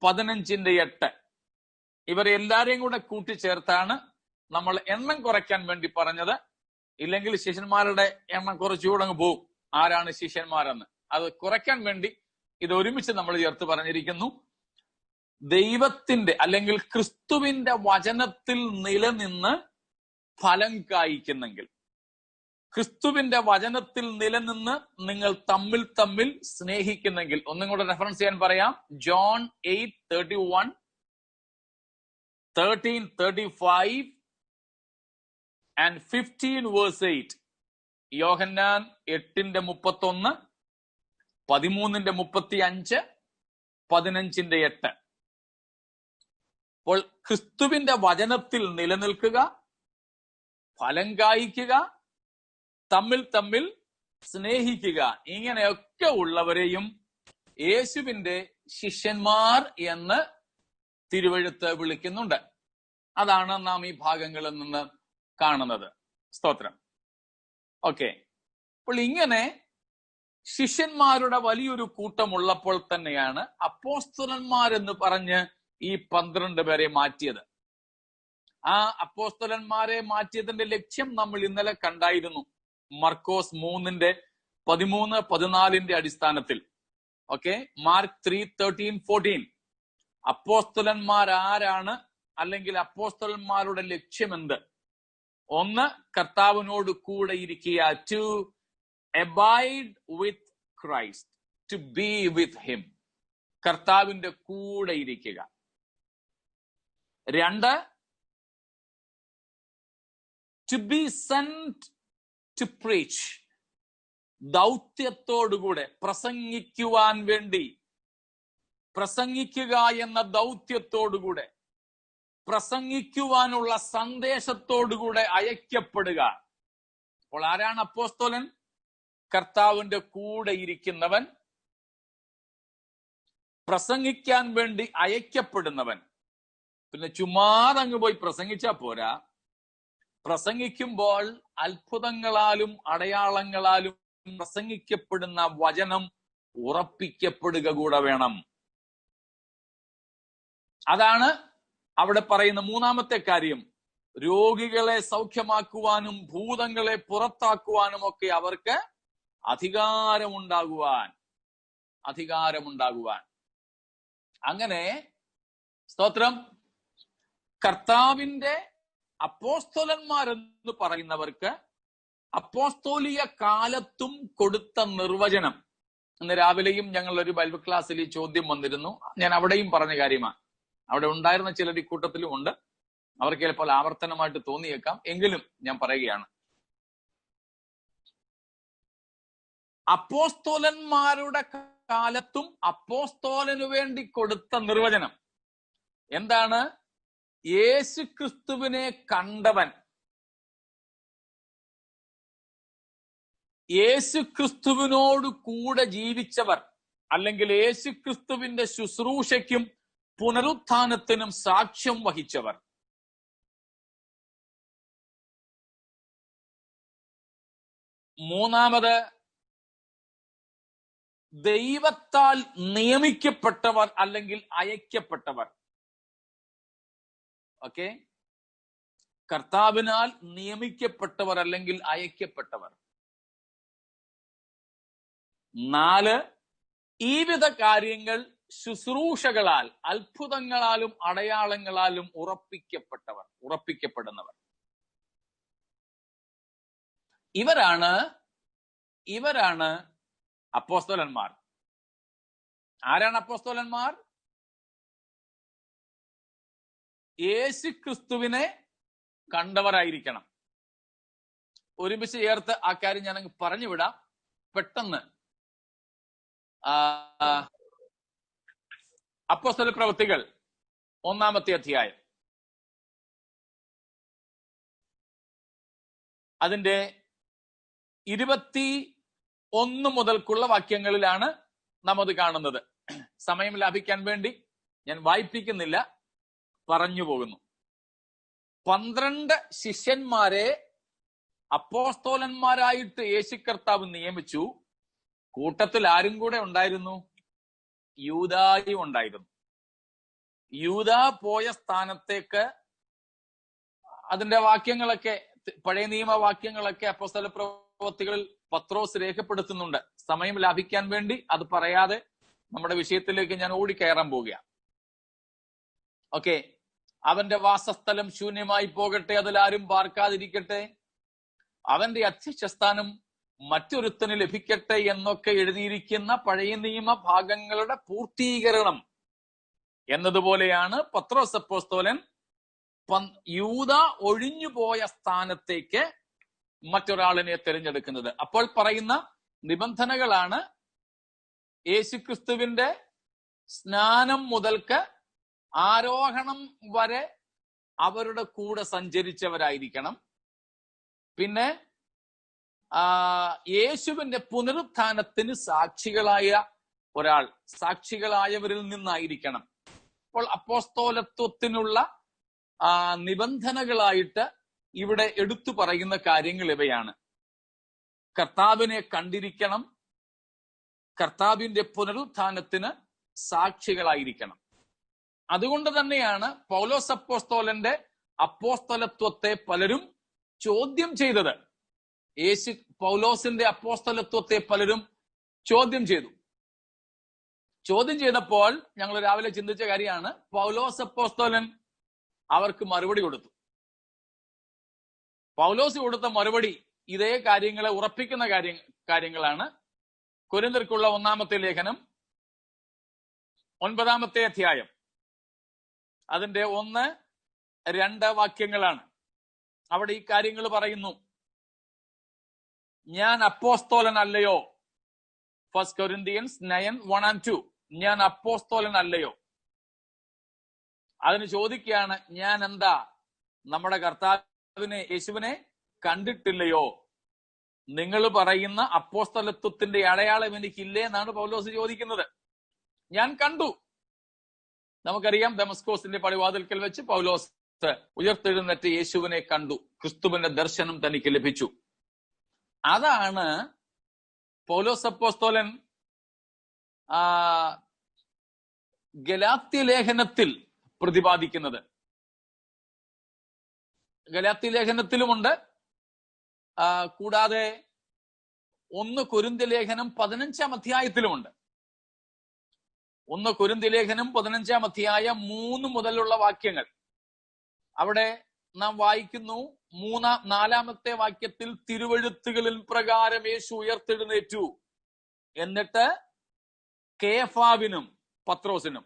15:8. ഇവരെ എല്ലാരെയും കൂടെ കൂട്ടിച്ചേർത്താണ് നമ്മൾ എണ്ണം കുറയ്ക്കാൻ വേണ്ടി പറഞ്ഞത്. ഇല്ലെങ്കിൽ ശിഷ്യന്മാരുടെ എണ്ണം കുറച്ചുകൂടെ അങ്ങ് പോകും. ആരാണ് ശിഷ്യന്മാരെന്ന് അത് കുറയ്ക്കാൻ വേണ്ടി ഇത് ഒരുമിച്ച് നമ്മൾ ചേർത്ത് പറഞ്ഞിരിക്കുന്നു. ദൈവത്തിന്റെ അല്ലെങ്കിൽ ക്രിസ്തുവിന്റെ വചനത്തിൽ നിലനിന്ന് ഫലം കായ്ക്കുന്നെങ്കിൽ, ക്രിസ്തുവിന്റെ വചനത്തിൽ നിലനിന്ന് നിങ്ങൾ തമ്മിൽ തമ്മിൽ സ്നേഹിക്കുന്നെങ്കിൽ, ഒന്നും കൂടെ റെഫറൻസ് ചെയ്യാൻ പറയാം. John 8:31, 13:35 and 15:8. യോഹന്നാൻ 8:31, 13:35, 15:8. അപ്പോൾ ക്രിസ്തുവിന്റെ വചനത്തിൽ നിലനിൽക്കുക, ഫലം കായ്ക്കുക, തമ്മിൽ തമ്മിൽ സ്നേഹിക്കുക, ഇങ്ങനെയൊക്കെ ഉള്ളവരെയും യേശുവിന്റെ ശിഷ്യന്മാർ എന്ന് തിരുവെഴുത്ത് വിളിക്കുന്നുണ്ട്. അതാണ് നാം ഈ ഭാഗങ്ങളിൽ നിന്ന് കാണുന്നത്. സ്തോത്രം. ഓക്കെ. അപ്പോൾ ഇങ്ങനെ ശിഷ്യന്മാരുടെ വലിയൊരു കൂട്ടമുള്ളപ്പോൾ തന്നെയാണ് അപ്പോസ്തലന്മാരെന്ന് പറഞ്ഞ് ഈ 12 പേരെ മാറ്റിയത്. ആ അപ്പോസ്തലന്മാരെ മാറ്റിയതിന്റെ ലക്ഷ്യം നമ്മൾ ഇന്നലെ കണ്ടായിരുന്നു. മർക്കോസ് 3:13-14 അടിസ്ഥാനത്തിൽ. ഓക്കെ. മാർക്ക് 3:13-14. അപ്പോസ്തലന്മാർ ആരാണ്, അല്ലെങ്കിൽ അപ്പോസ്തലന്മാരുടെ ലക്ഷ്യമെന്ത്? ഒന്ന്, കർത്താവിനോട് കൂടെ ഇരിക്കുക, to abide with Christ, to be with him, കർത്താവിന്റെ കൂടെ ഇരിക്കുക. 2, to be sent to preach, ദൗത്യത്തോടുകൂടെ പ്രസംഗിക്കുവാൻ വേണ്ടി, പ്രസംഗിക്കുക എന്ന ദൗത്യത്തോടുകൂടെ, പ്രസംഗിക്കുവാനുള്ള സന്ദേശത്തോടുകൂടെ അയക്കപ്പെടുക. അപ്പോൾ ആരാണ് അപ്പോസ്തലൻ? കർത്താവിന്റെ കൂടെ ഇരിക്കുന്നവൻ, പ്രസംഗിക്കാൻ വേണ്ടി അയക്കപ്പെടുന്നവൻ. പിന്നെ ചുമ്മാതങ്ങ് പോയി പ്രസംഗിച്ചാ പോരാ. പ്രസംഗിക്കുമ്പോൾ അത്ഭുതങ്ങളാലും അടയാളങ്ങളാലും പ്രസംഗിക്കപ്പെടുന്ന വചനം ഉറപ്പിക്കപ്പെടുക കൂടെ വേണം. അതാണ് അവിടെ പറയുന്ന മൂന്നാമത്തെ കാര്യം. രോഗികളെ സൗഖ്യമാക്കുവാനും ഭൂതങ്ങളെ പുറത്താക്കുവാനും ഒക്കെ അവർക്ക് അധികാരമുണ്ടാകുവാൻ. അങ്ങനെ സ്തോത്രം, കർത്താവിന്റെ അപ്പോസ്തലന്മാരെന്ന് പറയുന്നവർക്ക് അപ്പോസ്തോലിക കാലത്തും കൊടുത്ത നിർവചനം. ഇന്ന് രാവിലെയും ഞങ്ങൾ ഒരു ബൈബിൾ ക്ലാസ്സിൽ ഈ ചോദ്യം വന്നിരുന്നു. ഞാൻ അവിടെയും പറഞ്ഞ കാര്യമാണ്. അവിടെ ഉണ്ടായിരുന്ന ചിലർ ഈ കൂട്ടത്തിലും ഉണ്ട്. അവർക്ക് ചിലപ്പോൾ ആവർത്തനമായിട്ട് തോന്നിയേക്കാം, എങ്കിലും ഞാൻ പറയുകയാണ്. അപ്പോസ്തോലന്മാരുടെ കാലത്തും അപ്പോസ്തോലനു വേണ്ടി കൊടുത്ത നിർവചനം എന്താണ്? യേശു ക്രിസ്തുവിനെ കണ്ടവൻ, യേശു ക്രിസ്തുവിനോട് കൂടെ ജീവിച്ചവർ, അല്ലെങ്കിൽ യേശു ക്രിസ്തുവിന്റെ ശുശ്രൂഷയ്ക്കും പുനരുത്ഥാനത്തിനും സാക്ഷ്യം വഹിച്ചവർ. മൂന്നാമത്, ദൈവത്താൽ നിയമിക്കപ്പെട്ടവർ അല്ലെങ്കിൽ അയക്കപ്പെട്ടവർ. ഓക്കെ. കർത്താവിനാൽ നിയമിക്കപ്പെട്ടവർ അല്ലെങ്കിൽ അയക്കപ്പെട്ടവർ. 4, ഈ വിധ കാര്യങ്ങൾ ശുശ്രൂഷകളാൽ, അത്ഭുതങ്ങളാലും അടയാളങ്ങളാലും ഉറപ്പിക്കപ്പെടുന്നവർ. ഇവരാണ് അപ്പോസ്തലന്മാർ. ആരാണ് അപ്പോസ്തലന്മാർ? യേശു ക്രിസ്തുവിനെ കണ്ടവരായിരിക്കണം. ഒരുമിച്ച് ചേർത്ത് ആ കാര്യം ഞാൻ അങ്ങ് പറഞ്ഞുവിടാം പെട്ടെന്ന്. അപ്പോസ്തല പ്രവൃത്തികൾ 1-ാമത്തെ അധ്യായം, അതിന്റെ 21 മുതൽക്കുള്ള വാക്യങ്ങളിലാണ് നാം അത് കാണുന്നത്. സമയം ലാഭിക്കാൻ വേണ്ടി ഞാൻ വായിപ്പിക്കുന്നില്ല, പറഞ്ഞു പോകുന്നു. 12 ശിഷ്യന്മാരെ അപ്പോസ്തോലന്മാരായിട്ട് യേശു കർത്താവ് നിയമിച്ചു. കൂട്ടത്തിൽ ആരും കൂടെ ഉണ്ടായിരുന്നു? യൂദായും ഉണ്ടായിരുന്നു. യൂദ പോയ സ്ഥാനത്തേക്ക് അതിന്റെ വാക്യങ്ങളൊക്കെ, പഴയ നിയമ വാക്യങ്ങളൊക്കെ അപ്പോസ്തല പ്രവൃത്തികളിൽ പത്രോസ് രേഖപ്പെടുത്തുന്നുണ്ട്. സമയം ലാഭിക്കാൻ വേണ്ടി അത് പറയാതെ നമ്മുടെ വിഷയത്തിലേക്ക് ഞാൻ ഓടിക്കയറാൻ പോവുകയാണ്. ഓക്കെ, അവന്റെ വാസസ്ഥലം ശൂന്യമായി പോകട്ടെ, അതിലാരും പാർക്കാതിരിക്കട്ടെ, അവന്റെ അധ്യക്ഷസ്ഥാനം മറ്റൊരുത്തന് ലഭിക്കട്ടെ എന്നൊക്കെ എഴുതിയിരിക്കുന്ന പഴയ നിയമ ഭാഗങ്ങളുടെ പൂർത്തീകരണം എന്നതുപോലെയാണ് പത്രോസ് അപ്പോസ്തലൻ യൂദ ഒഴിഞ്ഞുപോയ സ്ഥാനത്തേക്ക് മറ്റൊരാളിനെ തിരഞ്ഞെടുക്കുന്നത്. അപ്പോൾ പറയുന്ന നിബന്ധനകളാണ് യേശുക്രിസ്തുവിന്റെ സ്നാനം മുതൽക്ക് ആരോഹണം വരെ അവരുടെ കൂടെ സഞ്ചരിച്ചവരായിരിക്കണം. പിന്നെ യേശുവിന്റെ പുനരുത്ഥാനത്തിന് സാക്ഷികളായവരിൽ നിന്നായിരിക്കണം. അപ്പോൾ അപ്പോസ്തോലത്വത്തിനുള്ള നിബന്ധനകളായിട്ട് ഇവിടെ എടുത്തു പറയുന്ന കാര്യങ്ങൾ ഇവയാണ്. കർത്താവിനെ കണ്ടിരിക്കണം, കർത്താവിന്റെ പുനരുത്ഥാനത്തിന് സാക്ഷികളായിരിക്കണം. അതുകൊണ്ട് തന്നെയാണ് പൗലോസ് അപ്പോസ്തോലന്റെ അപ്പോസ്തലത്വത്തെ പലരും ചോദ്യം ചെയ്തത്. പൗലോസിന്റെ അപ്പോസ്തലത്വത്തെ പലരും ചോദ്യം ചെയ്തപ്പോൾ ഞങ്ങൾ രാവിലെ ചിന്തിച്ച കാര്യമാണ്, പൗലോസ് അപ്പോസ്തലൻ അവർക്ക് മറുപടി കൊടുത്തു. പൗലോസ് കൊടുത്ത മറുപടി ഇതേ കാര്യങ്ങളെ ഉറപ്പിക്കുന്ന കാര്യങ്ങളാണ്. കൊരിന്ത്യർക്കുള്ള 1-ാമത്തെ ലേഖനം 9-ാമത്തെ അധ്യായം അതിന്റെ 1-2 വാക്യങ്ങളാണ്. അവിടെ ഈ കാര്യങ്ങൾ പറയുന്നു. ഞാൻ അപ്പോസ്തോലൻ അല്ലയോ? 1 Corinthians 9:1-2. ഞാൻ അപ്പോസ്തോലൻ അല്ലയോ? അതിന് ചോദിക്കുകയാണ്, ഞാൻ എന്താ നമ്മുടെ കർത്താവിനെ യേശുവിനെ കണ്ടിട്ടില്ലയോ? നിങ്ങൾ പറയുന്ന അപ്പോസ്തലത്വത്തിന്റെ അടയാളം എനിക്കില്ലേ എന്നാണ് പൗലോസ് ചോദിക്കുന്നത്. ഞാൻ കണ്ടു. നമുക്കറിയാം, ദമസ്കോസിന്റെ പടിവാതിൽക്കൽ വെച്ച് പൗലോസ് ഉയർത്തെഴുന്നേറ്റ് യേശുവിനെ കണ്ടു. ക്രിസ്തുവിന്റെ ദർശനം തനിക്ക് ലഭിച്ചു. അതാണ് പൗലോസ് അപ്പോസ്തലൻ ഗലാത്യ ലേഖനത്തിൽ പ്രതിപാദിക്കുന്നത്. ഗലാത്യ ലേഖനത്തിലുമുണ്ട്. കൂടാതെ 1 കൊരിന്ത്യ ലേഖനം 15-ാം അധ്യായത്തിലുമുണ്ട്. 1 കൊരിന്ത്യ ലേഖനം 15-ാം അധ്യായം 3 മുതലുള്ള വാക്യങ്ങൾ. അവിടെ നാം വായിക്കുന്നു, 4-ാമത്തെ വാക്യത്തിൽ തിരുവെഴുത്തുകളിൽ പ്രകാരം യേശു ഉയർത്തെഴുന്നേറ്റു, എന്നിട്ട് കേഫാവിനും പത്രോസിനും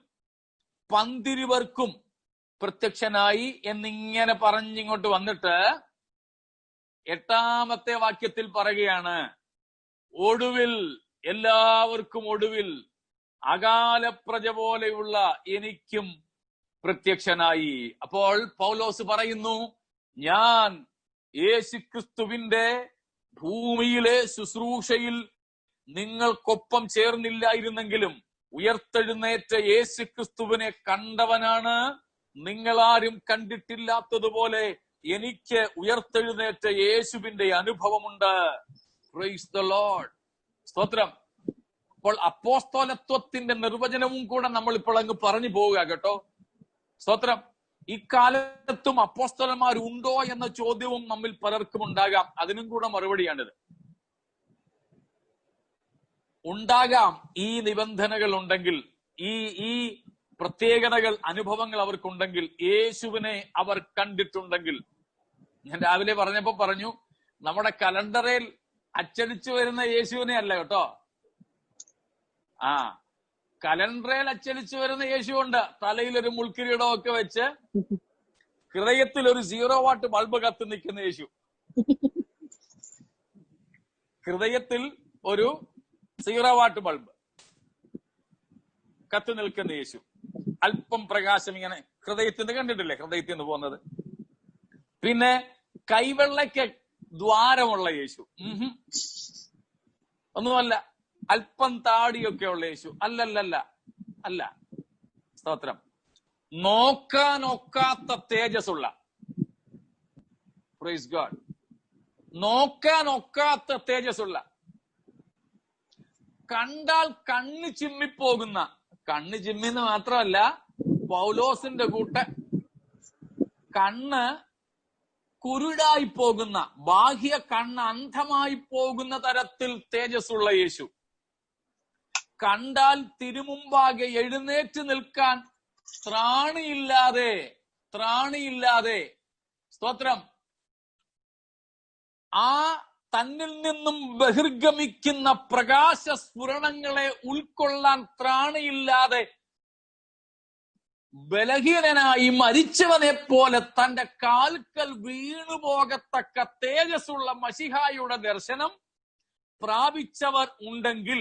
12 പേർക്കും പ്രത്യക്ഷനായി എന്നിങ്ങനെ പറഞ്ഞിങ്ങോട്ട് വന്നിട്ട് 8-ാമത്തെ വാക്യത്തിൽ പറയുകയാണ്, എല്ലാവർക്കും ഒടുവിൽ അകാലപ്രജ പോലെയുള്ള എനിക്കും പ്രത്യക്ഷനായി. അപ്പോൾ പൗലോസ് പറയുന്നു, ഞാൻ യേശുക്രിസ്തുവിന്റെ ഭൂമിയിലെ ശുശ്രൂഷയിൽ നിങ്ങൾക്കൊപ്പം ചേർന്നില്ലായിരുന്നെങ്കിലും ഉയർത്തെഴുന്നേറ്റ യേശുക്രിസ്തുവിനെ കണ്ടവനാണ്. നിങ്ങളാരും കണ്ടിട്ടില്ലാത്തതുപോലെ എനിക്ക് ഉയർത്തെഴുന്നേറ്റ യേശുവിന്റെ അനുഭവമുണ്ട്. Praise the Lord. സ്തോത്രം. അപ്പോൾ അപ്പോസ്തലത്വത്തിന്റെ നിർവചനവും കൂടെ നമ്മൾ ഇപ്പോൾ അങ്ങ് പറഞ്ഞു പോവുക കേട്ടോ. സ്തോത്രം. ഇക്കാലത്തും അപ്പോസ്തലന്മാരുണ്ടോ എന്ന ചോദ്യവും നമ്മിൽ പലർക്കും ഉണ്ടാകാം. അതിനും കൂടെ മറുപടിയാണിത്. ഉണ്ടാകാം. ഈ നിബന്ധനകൾ ഉണ്ടെങ്കിൽ, ഈ പ്രത്യേകതകൾ, അനുഭവങ്ങൾ അവർക്കുണ്ടെങ്കിൽ, യേശുവിനെ അവർ കണ്ടിട്ടുണ്ടെങ്കിൽ. ഞാൻ രാവിലെ പറഞ്ഞപ്പോ പറഞ്ഞു, നമ്മുടെ കലണ്ടറിൽ അച്ചടിച്ചു വരുന്ന യേശുവിനെ അല്ല കേട്ടോ. കലണ്ടറിൽ അച്ചടിച്ചു വരുന്ന യേശുവുണ്ട്. തലയിലൊരു മുൾക്കിരീടമൊക്കെ വെച്ച് ഹൃദയത്തിൽ ഒരു 0 വാട്ട് ബൾബ് കത്തി നിൽക്കുന്ന യേശു. ഹൃദയത്തിൽ ഒരു 0 വാട്ട് ബൾബ് കത്തി നിൽക്കുന്ന യേശു. അല്പം പ്രകാശം ഇങ്ങനെ ഹൃദയത്തിൽ നിന്ന് കണ്ടിട്ടില്ലേ, ഹൃദയത്തിൽ നിന്ന് പോകുന്നത്. പിന്നെ കൈവെള്ളയ്ക്ക് ദ്വാരമുള്ള യേശു ഒന്നുമല്ല. അല്പം താടിയൊക്കെ ഉള്ള യേശു അല്ല. സ്തോത്രം. നോക്കാനൊക്കാത്ത തേജസ്സുള്ള, പ്രൈസ് ഗോഡ്, നോക്കാനൊക്കാത്ത തേജസ്സുള്ള, കണ്ടാൽ കണ്ണ് ചിമ്മിപ്പോകുന്ന, കണ്ണ് ചിമ്മിന്ന് മാത്രമല്ല, പൗലോസിന്റെ കൂട്ട് കണ്ണ് കുരുടായി പോകുന്ന, ബാഹ്യ കണ്ണ് അന്ധമായി പോകുന്ന തരത്തിൽ തേജസ്സുള്ള യേശു. കണ്ടാൽ തിരുമുമ്പാകെ എഴുന്നേറ്റ് നിൽക്കാൻ ത്രാണിയില്ലാതെ സ്തോത്രം ആ തന്നിൽ നിന്നും ബഹിർഗമിക്കുന്ന പ്രകാശ സ്ഫുരണങ്ങളെ ഉൾക്കൊള്ളാൻ ത്രാണിയില്ലാതെ ബലഹീനനായി മരിച്ചവനെ പോലെ തന്റെ കാൽക്കൽ വീണുപോകത്തക്ക തേജസ്സുള്ള മശിഹായുടെ ദർശനം പ്രാപിച്ചവർ ഉണ്ടെങ്കിൽ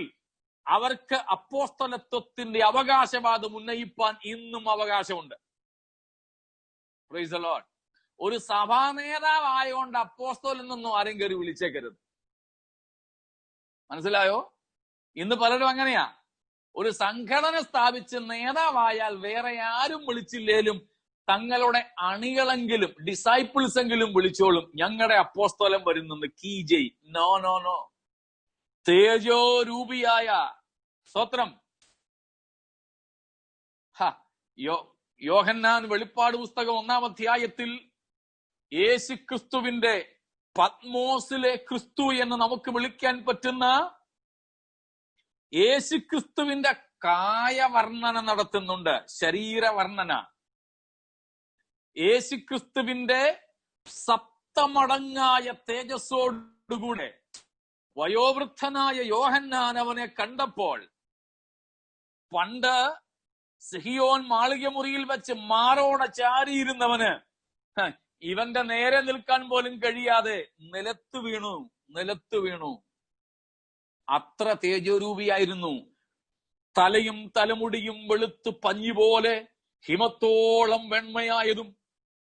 അവർക്ക് അപ്പോസ്തലത്വത്തിന്റെ അവകാശവാദം ഉന്നയിപ്പാൻ ഇന്നും അവകാശമുണ്ട്. Praise the Lord. ഒരു സഭാ നേതാവായോണ്ട് അപ്പോസ്തലൻ എന്നൊന്നും ആരും കയറി വിളിച്ചേക്കരുത്. മനസ്സിലായോ? ഇന്ന് പലരും അങ്ങനെയാ. ഒരു സംഘടന സ്ഥാപിച്ച് നേതാവായാൽ വേറെ ആരും വിളിച്ചില്ലേലും തങ്ങളുടെ അണികളെങ്കിലും ഡിസൈപ്പിൾസ് എങ്കിലും വിളിച്ചോളും, ഞങ്ങളുടെ അപ്പോസ്തലൻ വരുന്നെന്ന്. കീ ജയ്. No no no. തേജോരൂപിയായ സ്തോത്രം യോഹന്നാൻ വെളിപ്പാട് പുസ്തകം 1-ാം അധ്യായത്തിൽ യേശുക്രിസ്തുവിന്റെ പത്മോസിലെ ക്രിസ്തു എന്ന് നമുക്ക് വിളിക്കാൻ പറ്റുന്ന യേശുക്രിസ്തുവിന്റെ കായവർണ്ണന നടത്തുന്നുണ്ട്. ശരീരവർണ്ണന. യേശുക്രിസ്തുവിന്റെ സപ്തമടങ്ങായ തേജസ്സോടുകൂടെ വയോവൃദ്ധനായ യോഹന്നാൻ അവനെ കണ്ടപ്പോൾ, പണ്ട് സിഹിയോൻ മാളിക മുറിയിൽ വെച്ച് മാറോടെ ചാരിയിരുന്നവന് ഇവന്റെ നേരെ നിൽക്കാൻ പോലും കഴിയാതെ നിലത്ത് വീണു. അത്ര തേജോരൂപിയായിരുന്നു. തലയും തലമുടിയും വെളുത്തു പഞ്ഞിപോലെ ഹിമത്തോളം വെണ്മയായതും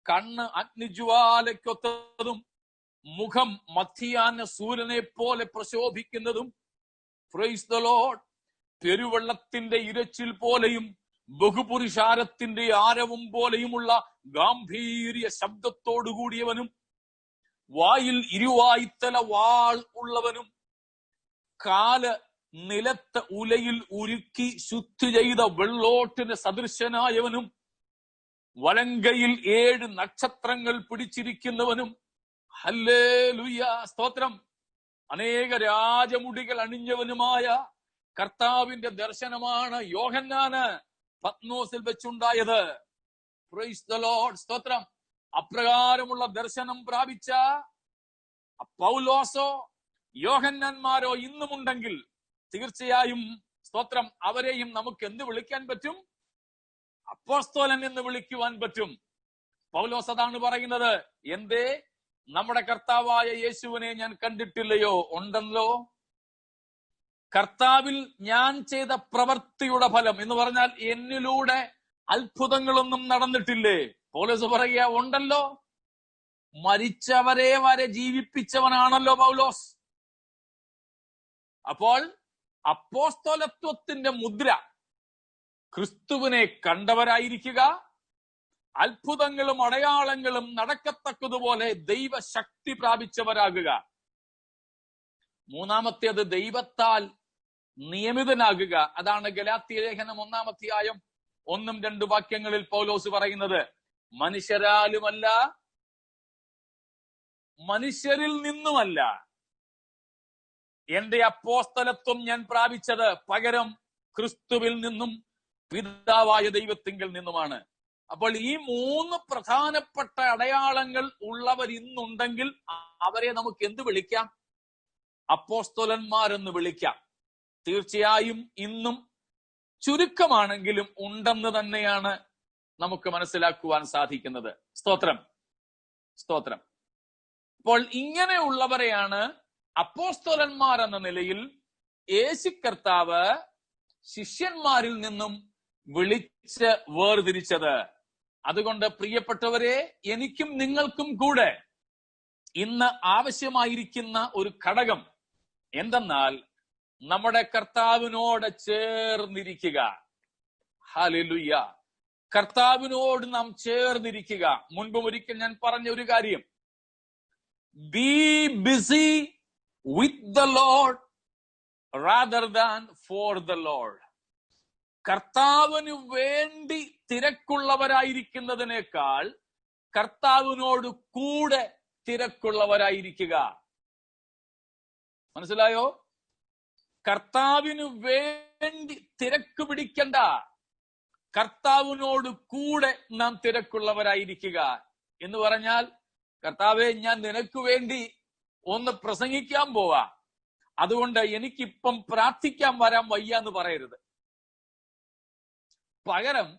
കണ്ണ് അഗ്നിജ്വാലയ്ക്കൊത്തതും മുഖം മധ്യാഹ്ന സൂര്യനെ പോലെ പ്രശോഭിക്കുന്നതും, പ്രൈസ് ദി ലോർഡ്, പെരുവെള്ളത്തിന്റെ ഇരച്ചിൽ പോലെയും ബഹുപുരുഷാരത്തിന്റെ ആരവം പോലെയുമുള്ള ഗാംഭീര്യ ശബ്ദത്തോടുകൂടിയവനും, വായിൽ ഇരുവായ്ത്തല വാൾ ഉള്ളവനും, കാല് നിലത്ത് ഉലയിൽ ഉരുക്കി ശുദ്ധി ചെയ്ത വെള്ളോട്ടിന് സദൃശനായവനും, വലങ്കയിൽ 7 നക്ഷത്രങ്ങൾ പിടിച്ചിരിക്കുന്നവനും, ഹല്ലേലൂയ സ്തോത്രം, അനേക രാജമുടികൾ അണിഞ്ഞവനുമായ കർത്താവിന്റെ ദർശനമാണ് യോഹന്നാന് പത്മോസിൽ വെച്ചുണ്ടായത്. പ്രൈസ് ദി ലോർഡ് സ്തോത്രം. അപ്രകാരമുള്ള ദർശനം പ്രാപിച്ച പൗലോസോ യോഹന്നാന്മാരോ ഇന്നുമുണ്ടെങ്കിൽ തീർച്ചയായും സ്തോത്രം അവരെയും നമുക്ക് എന്ത് വിളിക്കാൻ പറ്റും? അപ്പോസ്തലൻ എന്ന് വിളിക്കുവാൻ പറ്റും. പൗലോസ് അതാണ് പറയുന്നത്. എന്തേ? നമ്മുടെ കർത്താവായ യേശുവിനെ ഞാൻ കണ്ടിട്ടില്ലയോ? ഉണ്ടല്ലോ. കർത്താവിൽ ഞാൻ ചെയ്ത പ്രവൃത്തിയുടെ ഫലം എന്ന് പറഞ്ഞാൽ എന്നിലൂടെ അത്ഭുതങ്ങളൊന്നും നടന്നിട്ടില്ലേ? പൗലോസ് പറയുക, ഉണ്ടല്ലോ. മരിച്ചവരെ വരെ ജീവിപ്പിച്ചവനാണല്ലോ പൗലോസ്. അപ്പോൾ അപ്പോസ്തലത്വത്തിന്റെ മുദ്ര ക്രിസ്തുവിനെ കണ്ടവരായിരിക്കുക, അത്ഭുതങ്ങളും അടയാളങ്ങളും നടക്കത്തക്കതുപോലെ ദൈവശക്തി പ്രാപിച്ചവരാകുക. മൂന്നാമത്തേത് ദൈവത്താൽ നിയമിതനാകുക. അതാണ് ഗലാത്യ ലേഖനം 1-ാം അധ്യായം 1-2 വാക്യങ്ങളിൽ പൗലോസ് പറയുന്നത്. മനുഷ്യരാലുമല്ല, മനുഷ്യരിൽ നിന്നുമല്ല എന്റെ അപ്പോസ്തലത്വം ഞാൻ പ്രാപിച്ചത്, പകരം ക്രിസ്തുവിൽ നിന്നും പിതാവായ ദൈവത്തിങ്കിൽ നിന്നുമാണ്. അപ്പോൾ ഈ 3 പ്രധാനപ്പെട്ട അടയാളങ്ങൾ ഉള്ളവർ ഇന്നുണ്ടെങ്കിൽ അവരെ നമുക്ക് എന്ത് വിളിക്കാം? അപ്പോസ്തലന്മാരെന്ന് വിളിക്കാം. തീർച്ചയായും ഇന്നും ചുരുക്കമാണെങ്കിലും ഉണ്ടെന്ന് തന്നെയാണ് നമുക്ക് മനസ്സിലാക്കുവാൻ സാധിക്കുന്നത്. സ്തോത്രം, സ്തോത്രം. അപ്പോൾ ഇങ്ങനെയുള്ളവരെയാണ് അപ്പോസ്തലന്മാർ എന്ന നിലയിൽ യേശു കർത്താവ് ശിഷ്യന്മാരിൽ നിന്നും വിളിച്ച് വേർതിരിച്ചത്. അതുകൊണ്ട് പ്രിയപ്പെട്ടവരെ, എനിക്കും നിങ്ങൾക്കും കൂടെ ഇന്ന് ആവശ്യമായിരിക്കുന്ന ഒരു ഘടകം എന്തെന്നാൽ നമ്മുടെ കർത്താവിനോട് ചേർന്നിരിക്കുക. ഹല്ലേലൂയ. കർത്താവിനോട് നാം ചേർന്നിരിക്കുക. മുൻപ് ഒരിക്കൽ ഞാൻ പറഞ്ഞ ഒരു കാര്യം, B busy with the Lord rather than for the Lord. കർത്താവിന് വേണ്ടി തിരക്കുള്ളവരായിരിക്കുന്നതിനേക്കാൾ കർത്താവിനോട് കൂടെ തിരക്കുള്ളവരായിരിക്കുക. മനസ്സിലായോ? കർത്താവിന് വേണ്ടി തിരക്ക് പിടിക്കണ്ട, കർത്താവിനോട് കൂടെ നാം തിരക്കുള്ളവരായിരിക്കുക എന്ന് പറഞ്ഞാൽ, കർത്താവെ, ഞാൻ നിനക്ക് വേണ്ടി ഒന്ന് പ്രസംഗിക്കാൻ പോവാ, അതുകൊണ്ട് എനിക്കിപ്പം പ്രാർത്ഥിക്കാൻ വരാൻ വയ്യ എന്ന് പറയരുത്. പകരം,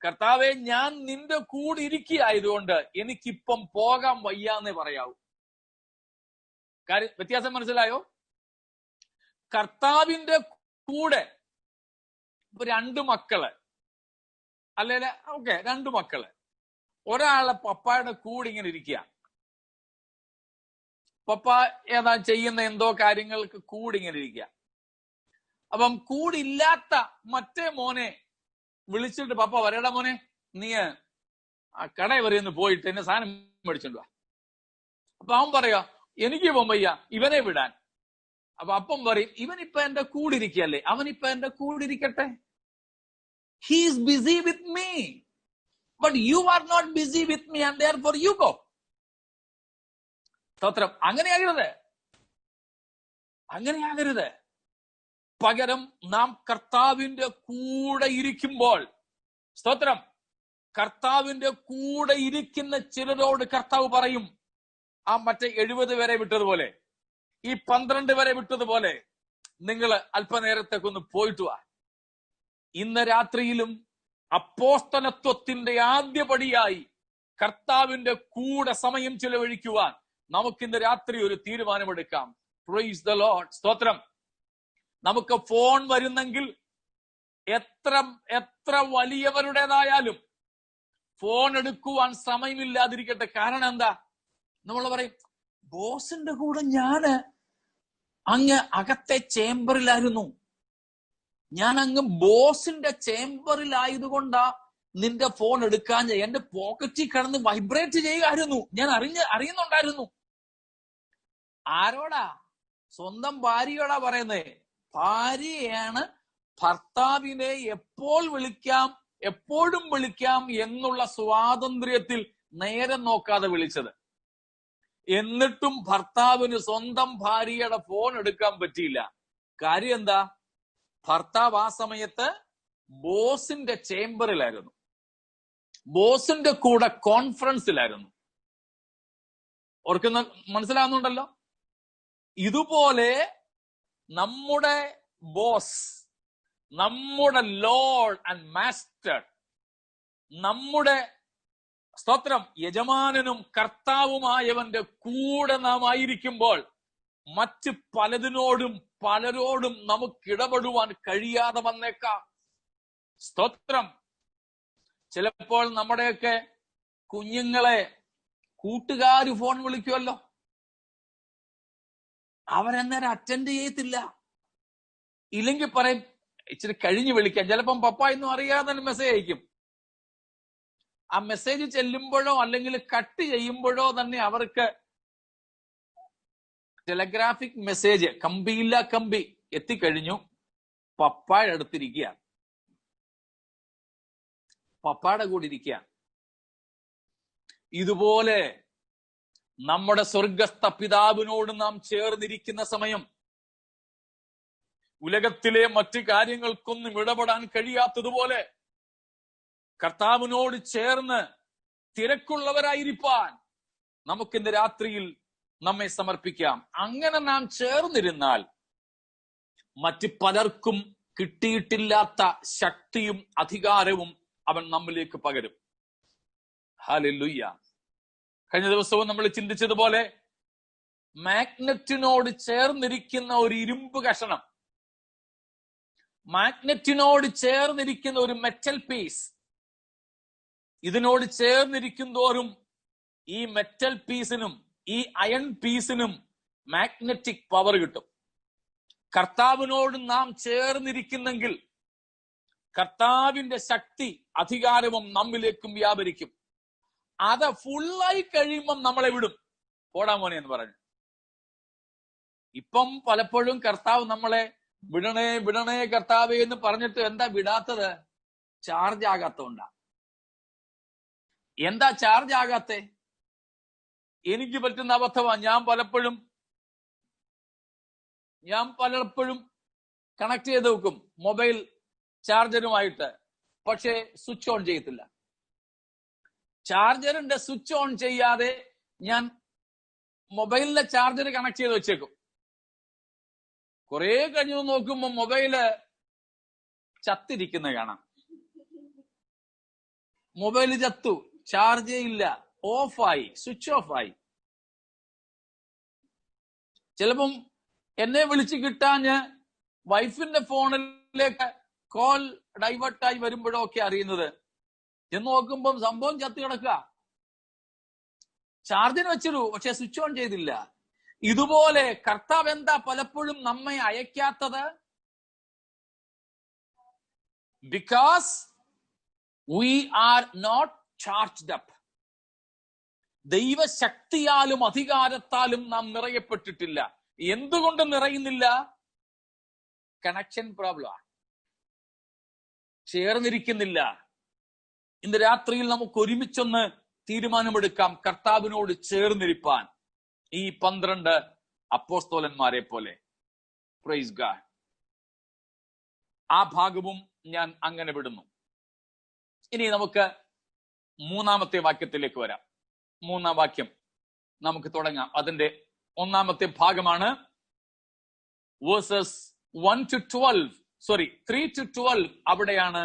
കർത്താവെ, ഞാൻ നിന്റെ കൂടെ ഇരിക്കുകയായതുകൊണ്ട് എനിക്കിപ്പം പോകാൻ വയ്യ എന്നേ പറയാവൂ. കാര്യം വ്യത്യാസം മനസ്സിലായോ? കർത്താവിന്റെ കൂടെ ഇപ്പൊ 2 മക്കള്, അല്ലെ, ഓക്കെ, 2 മക്കള്, ഒരാളെ പപ്പായുടെ കൂടെ ഇങ്ങനെ ഇരിക്കുക. പപ്പ ഏതാ ചെയ്യുന്ന എന്തോ കാര്യങ്ങൾക്ക് കൂടെ ഇങ്ങനെ ഇരിക്കുക. അപ്പം കൂടില്ലാത്ത മറ്റേ മോനെ വിളിച്ചിട്ട്, പപ്പ വരടാ മോനെ, നീ ആ കടയിൽ വരെ ഒന്ന് പോയിട്ട് എന്നെ സാധനം മേടിച്ചോണ്ട് വാ. അപ്പൊ അവൻ പറയാ, എനിക്ക് പോമ്പയ്യ, ഇവനെ വിടാൻ. അപ്പൊ അപ്പം പറയും, ഇവനിപ്പൊ എന്റെ കൂടിരിക്കല്ലേ, അവനിപ്പൊ എന്റെ കൂടിരിക്കട്ടെ. He is busy with me, but you are not busy with me, and therefore you go. സ്തോത്രം. അങ്ങനെയാകരുത്. പകരം നാം കർത്താവിന്റെ കൂടെ ഇരിക്കുമ്പോൾ, സ്തോത്രം, കർത്താവിന്റെ കൂടെ ഇരിക്കുന്ന ചിലരോട് കർത്താവ് പറയും, ആ മറ്റേ 70 വരെ വിട്ടതുപോലെ, ഈ 12 വരെ വിട്ടതുപോലെ, നിങ്ങൾ അല്പനേരത്തേക്കൊന്ന് പോയിട്ട് വാ. ഇന്ന് രാത്രിയിലും അപ്പോസ്തലത്വത്തിന്റെ ആദ്യപടിയായി കർത്താവിന്റെ കൂടെ സമയം ചിലവഴിക്കുവാൻ നമുക്കിന്ന് രാത്രി ഒരു തീരുമാനമെടുക്കാം. Price the Lord. സ്തോത്രം. നമുക്ക് ഫോൺ വരുന്നെങ്കിൽ എത്ര വലിയവരുടേതായാലും ഫോൺ എടുക്കുവാൻ സമയമില്ലാതിരിക്കട്ടെ. കാരണം എന്താ? നമ്മൾ പറയും, ബോസിന്റെ കൂടെ ഞാന് അങ്ങ് അകത്തെ ചേംബറിലായിരുന്നു, ഞാൻ അങ്ങ് ബോസിന്റെ ചേംബറിലായതുകൊണ്ടാ നിന്റെ ഫോൺ എടുക്കാൻ. എന്റെ പോക്കറ്റിൽ കിടന്ന് വൈബ്രേറ്റ് ചെയ്യുകയായിരുന്നു, ഞാൻ അറിയുന്നുണ്ടായിരുന്നു. ആരോടാ? സ്വന്തം ഭാര്യയോടാ പറയുന്നേ. ഭാര്യയാണ് ഭർത്താവിനെ എപ്പോൾ വിളിക്കാം, എപ്പോഴും വിളിക്കാം എന്നുള്ള സ്വാതന്ത്ര്യത്തിൽ നേരം നോക്കാതെ വിളിച്ചത്. എന്നിട്ടും ഭർത്താവിന് സ്വന്തം ഭാര്യയുടെ ഫോൺ എടുക്കാൻ പറ്റിയില്ല. കാര്യം എന്താ? ഭർത്താവ് ആ സമയത്ത് ബോസിന്റെ ചേംബറിലായിരുന്നു, ബോസിന്റെ കൂടെ കോൺഫറൻസിലായിരുന്നു. ഓർക്കുന്ന മനസ്സിലാവുന്നുണ്ടല്ലോ? ഇതുപോലെ നമ്മുടെ ബോസ്, നമ്മുടെ ലോർഡ് ആൻഡ് മാസ്റ്റർ, നമ്മുടെ സ്തോത്രം യജമാനനും കർത്താവുമായവന്റെ കൂടെ നാം ആയിരിക്കുമ്പോൾ മറ്റ് പലരോടും നമുക്ക് ഇടപെടുവാൻ കഴിയാതെ വന്നേക്കാം. സ്തോത്രം. ചിലപ്പോൾ നമ്മുടെയൊക്കെ കുഞ്ഞുങ്ങളെ കൂട്ടുകാര് ഫോൺ വിളിക്കുമല്ലോ, അവരന്നേരം അറ്റൻഡ് ചെയ്യത്തില്ല. ഇല്ലെങ്കിൽ പറയും, ഇച്ചിരി കഴിഞ്ഞ് വിളിക്കാം. ചിലപ്പം പപ്പ ഒന്നും അറിയാതെ തന്നെ മെസ്സേജ് അയക്കും. ആ മെസ്സേജ് ചെല്ലുമ്പോഴോ അല്ലെങ്കിൽ കട്ട് ചെയ്യുമ്പോഴോ തന്നെ അവർക്ക് ടെലഗ്രാഫിക് മെസ്സേജ്, കമ്പിയില്ല കമ്പി എത്തിക്കഴിഞ്ഞു, പപ്പായുടെ അടുത്തിരിക്കുക, പപ്പായുടെ കൂടെ ഇരിക്കുക. ഇതുപോലെ നമ്മുടെ സ്വർഗസ്ഥ പിതാവിനോട് നാം ചേർന്നിരിക്കുന്ന സമയം ഉലകത്തിലെ മറ്റു കാര്യങ്ങൾക്കൊന്നും ഇടപെടാൻ കഴിയാത്തതുപോലെ കർത്താവിനോട് ചേർന്ന് തിരക്കുള്ളവരായിരിക്കാൻ നമുക്കിന്ന് രാത്രിയിൽ നമ്മെ സമർപ്പിക്കാം. അങ്ങനെ നാം ചേർന്നിരുന്നാൽ മറ്റ് പലർക്കും കിട്ടിയിട്ടില്ലാത്ത ശക്തിയും അധികാരവും അവൻ നമ്മിലേക്ക് പകരും. ഹല്ലേലൂയ. കഴിഞ്ഞ ദിവസവും നമ്മൾ ചിന്തിച്ചതുപോലെ മാഗ്നറ്റിനോട് ചേർന്നിരിക്കുന്ന ഒരു ഇരുമ്പ് കഷണം, മാഗ്നറ്റിനോട് ചേർന്നിരിക്കുന്ന ഒരു മെറ്റൽ പീസ്, ഇതിനോട് ചേർന്നിരിക്കുന്തോറും ഈ മെറ്റൽ പീസിനും ഈ അയൺ പീസിനും മാഗ്നറ്റിക് പവർ കിട്ടും. കർത്താവിനോട് നാം ചേർന്നിരിക്കുന്നെങ്കിൽ കർത്താവിന്റെ ശക്തി അധികാരവും നമ്മിലേക്കും വ്യാപരിക്കും. അത് ഫുള്ളായി കഴിയുമ്പം നമ്മളെ വിടും, പോടാ മോനെ എന്ന് പറഞ്ഞു. ഇപ്പം പലപ്പോഴും കർത്താവ് നമ്മളെ വിടണേ കർത്താവേ എന്ന് പറഞ്ഞിട്ട് എന്താ വിടാത്തത്? ചാർജ് ആകാത്തതുകൊണ്ടാ. എന്താ ചാർജ് ആകാത്തെ? എനിക്ക് പറ്റുന്ന അബദ്ധമാ. ഞാൻ പലപ്പോഴും കണക്ട് ചെയ്ത് വെക്കും മൊബൈൽ ചാർജറുമായിട്ട്. പക്ഷേ സ്വിച്ച് ഓൺ ചെയ്യത്തില്ല. ചാർജറിന്റെ സ്വിച്ച് ഓൺ ചെയ്യാതെ ഞാൻ മൊബൈലിന്റെ ചാർജർ കണക്ട് ചെയ്ത് വെച്ചേക്കും. കുറെ കഴിഞ്ഞു നോക്കുമ്പോ മൊബൈല് ചത്തിരിക്കുന്ന കാണാം. മൊബൈല് ചത്തു, ചാർജേ ഇല്ല, ഓഫായി, സ്വിച്ച് ഓഫ് ആയി. ചിലപ്പം എന്നെ വിളിച്ച് കിട്ടാഞ്ഞ് വൈഫിന്റെ ഫോണിലേക്ക് കോൾ ഡൈവേർട്ടായി വരുമ്പോഴൊക്കെ അറിയുന്നത്. എന്ന് നോക്കുമ്പം സംഭവം ചത്തു കിടക്കുക. ചാർജിന് വെച്ചിടൂ, പക്ഷെ സ്വിച്ച് ഓൺ ചെയ്തില്ല. ഇതുപോലെ കർത്താവ് എന്താ പലപ്പോഴും നമ്മെ അയക്കാത്തത്? Because we are not charged up. ദൈവശക്തിയാലും അധികാരത്താലും നാം നിറയപ്പെട്ടിട്ടില്ല. എന്തുകൊണ്ട് നിറയുന്നില്ല? Connection problem, ചേർന്നിരിക്കുന്നില്ല. ഇന്ന് രാത്രിയിൽ നമുക്ക് ഒരുമിച്ചൊന്ന് തീരുമാനമെടുക്കാം, കർത്താവിനോട് ചേർന്നിരിപ്പാൻ. ഈ 12 അപ്പോസ്തലന്മാരെ പോലെ. Praise God. ആ ഭാഗവും ഞാൻ അങ്ങനെ വിടുന്നു. ഇനി നമുക്ക് 3-ാമത്തെ വാക്യത്തിലേക്ക് വരാം. 3-ാം വാക്യം നമുക്ക് തുടങ്ങാം. അതിന്റെ 1-ാമത്തെ ഭാഗമാണ് വേഴ്സസ് 1 to 12. 3 to 12. അവിടെയാണ്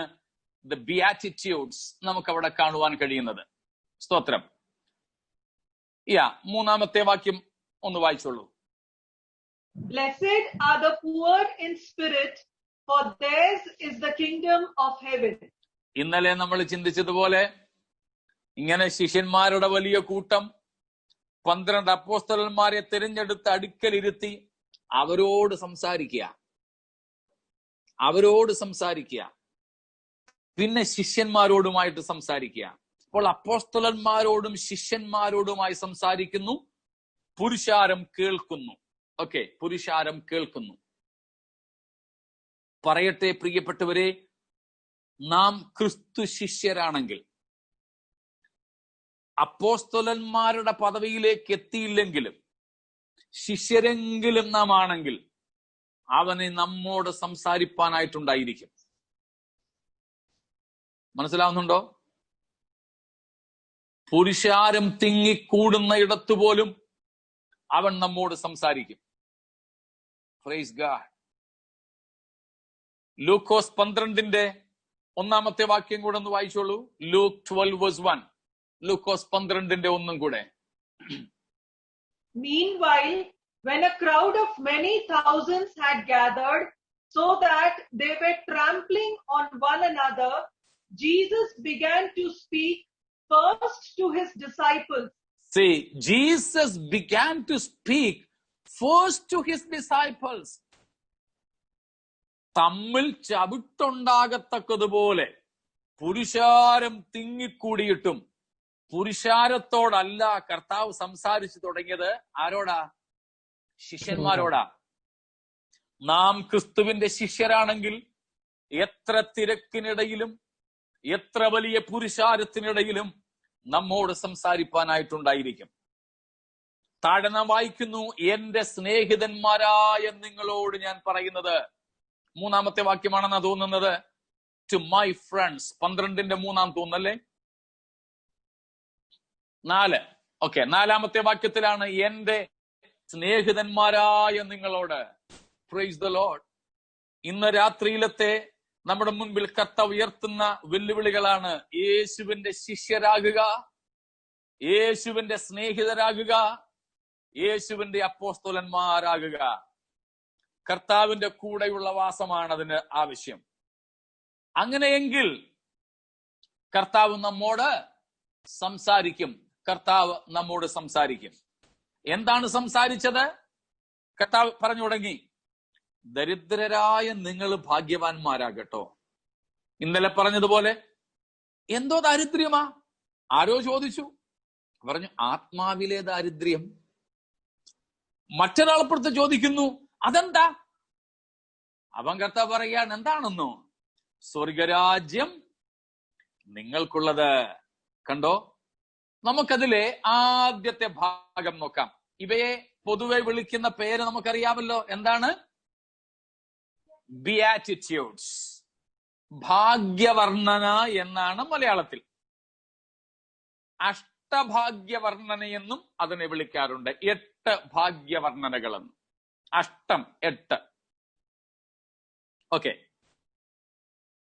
ദ ബിയാറ്റിറ്റ്യൂഡ്സ് നമുക്ക് അവിടെ കാണുവാൻ കഴിയുന്നത്. സ്തോത്രം. 3-ാമത്തെ വാക്യം ഒന്ന് വായിച്ചോളൂ.
Blessed are the poor in spirit, for theirs is the kingdom of heaven.
ഇന്നലെ നമ്മൾ ചിന്തിച്ചതുപോലെ ഇങ്ങനെ ശിഷ്യന്മാരുടെ വലിയ കൂട്ടം 12 അപ്പോസ്തലന്മാരെ തിരഞ്ഞെടുത്ത് അടുക്കലിരുത്തി അവരോട് സംസാരിക്കുക, പിന്നെ ശിഷ്യന്മാരോടുമായിട്ട് സംസാരിക്കുക. അപ്പോൾ അപ്പോസ്തലന്മാരോടും ശിഷ്യന്മാരോടുമായി സംസാരിക്കുന്നു. പുരുഷാരം കേൾക്കുന്നു. പുരുഷാരം കേൾക്കുന്നു. പറയട്ടെ പ്രിയപ്പെട്ടവരെ, നാം ക്രിസ്തു ശിഷ്യരാണെങ്കിൽ, അപ്പോസ്തലന്മാരുടെ പദവിയിലേക്ക് എത്തിയില്ലെങ്കിലും ശിഷ്യരെങ്കിലും നാം ആണെങ്കിൽ, അവനെ നമ്മോട് സംസാരിപ്പാനായിട്ടുണ്ടായിരിക്കും. മനസ്സിലാവുന്നുണ്ടോ? പുരുഷാരം തിങ്ങിക്കൂടുന്ന ഇടത്തുപോലും അവൻ നമ്മോട് സംസാരിക്കും. Praise God. ലൂക്കോസ് 12-ന്റെ 1-ാമത്തെ വാക്യം കൂടെ ഒന്ന് വായിച്ചോളൂ. ലൂക്ക് 12:1. ലൂക്കോസ് 12-ന്റെ 1 കൂടെ.
Meanwhile, when a crowd of many thousands had gathered, so that they were trampling on one another, Jesus began to speak first to his disciples.
See, Jesus began to speak first to his disciples. തമ്മിൽ ചവിട്ടുണ്ടാകത്തക്കതുപോലെ പുരുഷാരം തിങ്ങിക്കൂടിയിട്ടും പുരുഷാരത്തോടല്ല കർത്താവ് സംസാരിച്ചു തുടങ്ങിയത്. ആരോടാ? ശിഷ്യന്മാരോടാ. നാം ക്രിസ്തുവിന്റെ ശിഷ്യരാണെങ്കിൽ എത്ര തിരക്കിനിടയിലും എത്ര വലിയ പുരുഷാരത്തിനിടയിലും നമ്മോട് സംസാരിപ്പാനായിട്ടുണ്ടായിരിക്കും. താഴെ നാം വായിക്കുന്നു, എന്റെ സ്നേഹിതന്മാരായ നിങ്ങളോട് ഞാൻ പറയുന്നത്. 3-ാമത്തെ വാക്യമാണെന്നാ തോന്നുന്നത്. To my friends. 12-ന്റെ 3-ാം തോന്നല്ലേ? 4. 4-ാമത്തെ വാക്യത്തിലാണ് എന്റെ സ്നേഹിതന്മാരായ നിങ്ങളോട്. Praise the Lord. ഇന്ന് രാത്രിയിലത്തെ നമ്മുടെ മുൻപിൽ കർത്താവ് ഉയർത്തുന്ന വെല്ലുവിളികളാണ്. യേശുവിന്റെ ശിഷ്യരാകുക, യേശുവിന്റെ സ്നേഹിതരാകുക, യേശുവിന്റെ അപ്പോസ്തലന്മാരാകുക. കർത്താവിന്റെ കൂടെയുള്ള വാസമാണ് അതിന് ആവശ്യം. അങ്ങനെയെങ്കിൽ കർത്താവ് നമ്മോട് സംസാരിക്കും. എന്താണ് സംസാരിച്ചത്? കർത്താവ് പറഞ്ഞു തുടങ്ങി, ദരിദ്രരായ നിങ്ങൾ ഭാഗ്യവാന്മാരാകട്ടോ. ഇന്നലെ പറഞ്ഞതുപോലെ എന്തോ ദാരിദ്ര്യമാ? ആരോ ചോദിച്ചു, പറഞ്ഞു ആത്മാവിലെ ദാരിദ്ര്യം. മറ്റൊരാളപ്പുറത്ത് ചോദിക്കുന്നു, അതെന്താ? അവൻ കർത്താവ് പറയുകയാണ്, എന്താണെന്നോ? സ്വർഗരാജ്യം നിങ്ങൾക്കുള്ളത്. കണ്ടോ? നമുക്കതിലെ ആദ്യത്തെ ഭാഗം നോക്കാം. ഇവയെ പൊതുവെ വിളിക്കുന്ന പേര് നമുക്കറിയാമല്ലോ. എന്താണ്? ബിയാറ്റിറ്റ്യൂഡ്സ്. ഭാഗ്യവർണ്ണന എന്നാണ് മലയാളത്തിൽ. അഷ്ടഭാഗ്യവർണ്ണനയെന്നും അതിനെ വിളിക്കാറുണ്ട്. 8 ഭാഗ്യവർണ്ണനകളെന്ന്. അഷ്ടം 8. ഓക്കെ,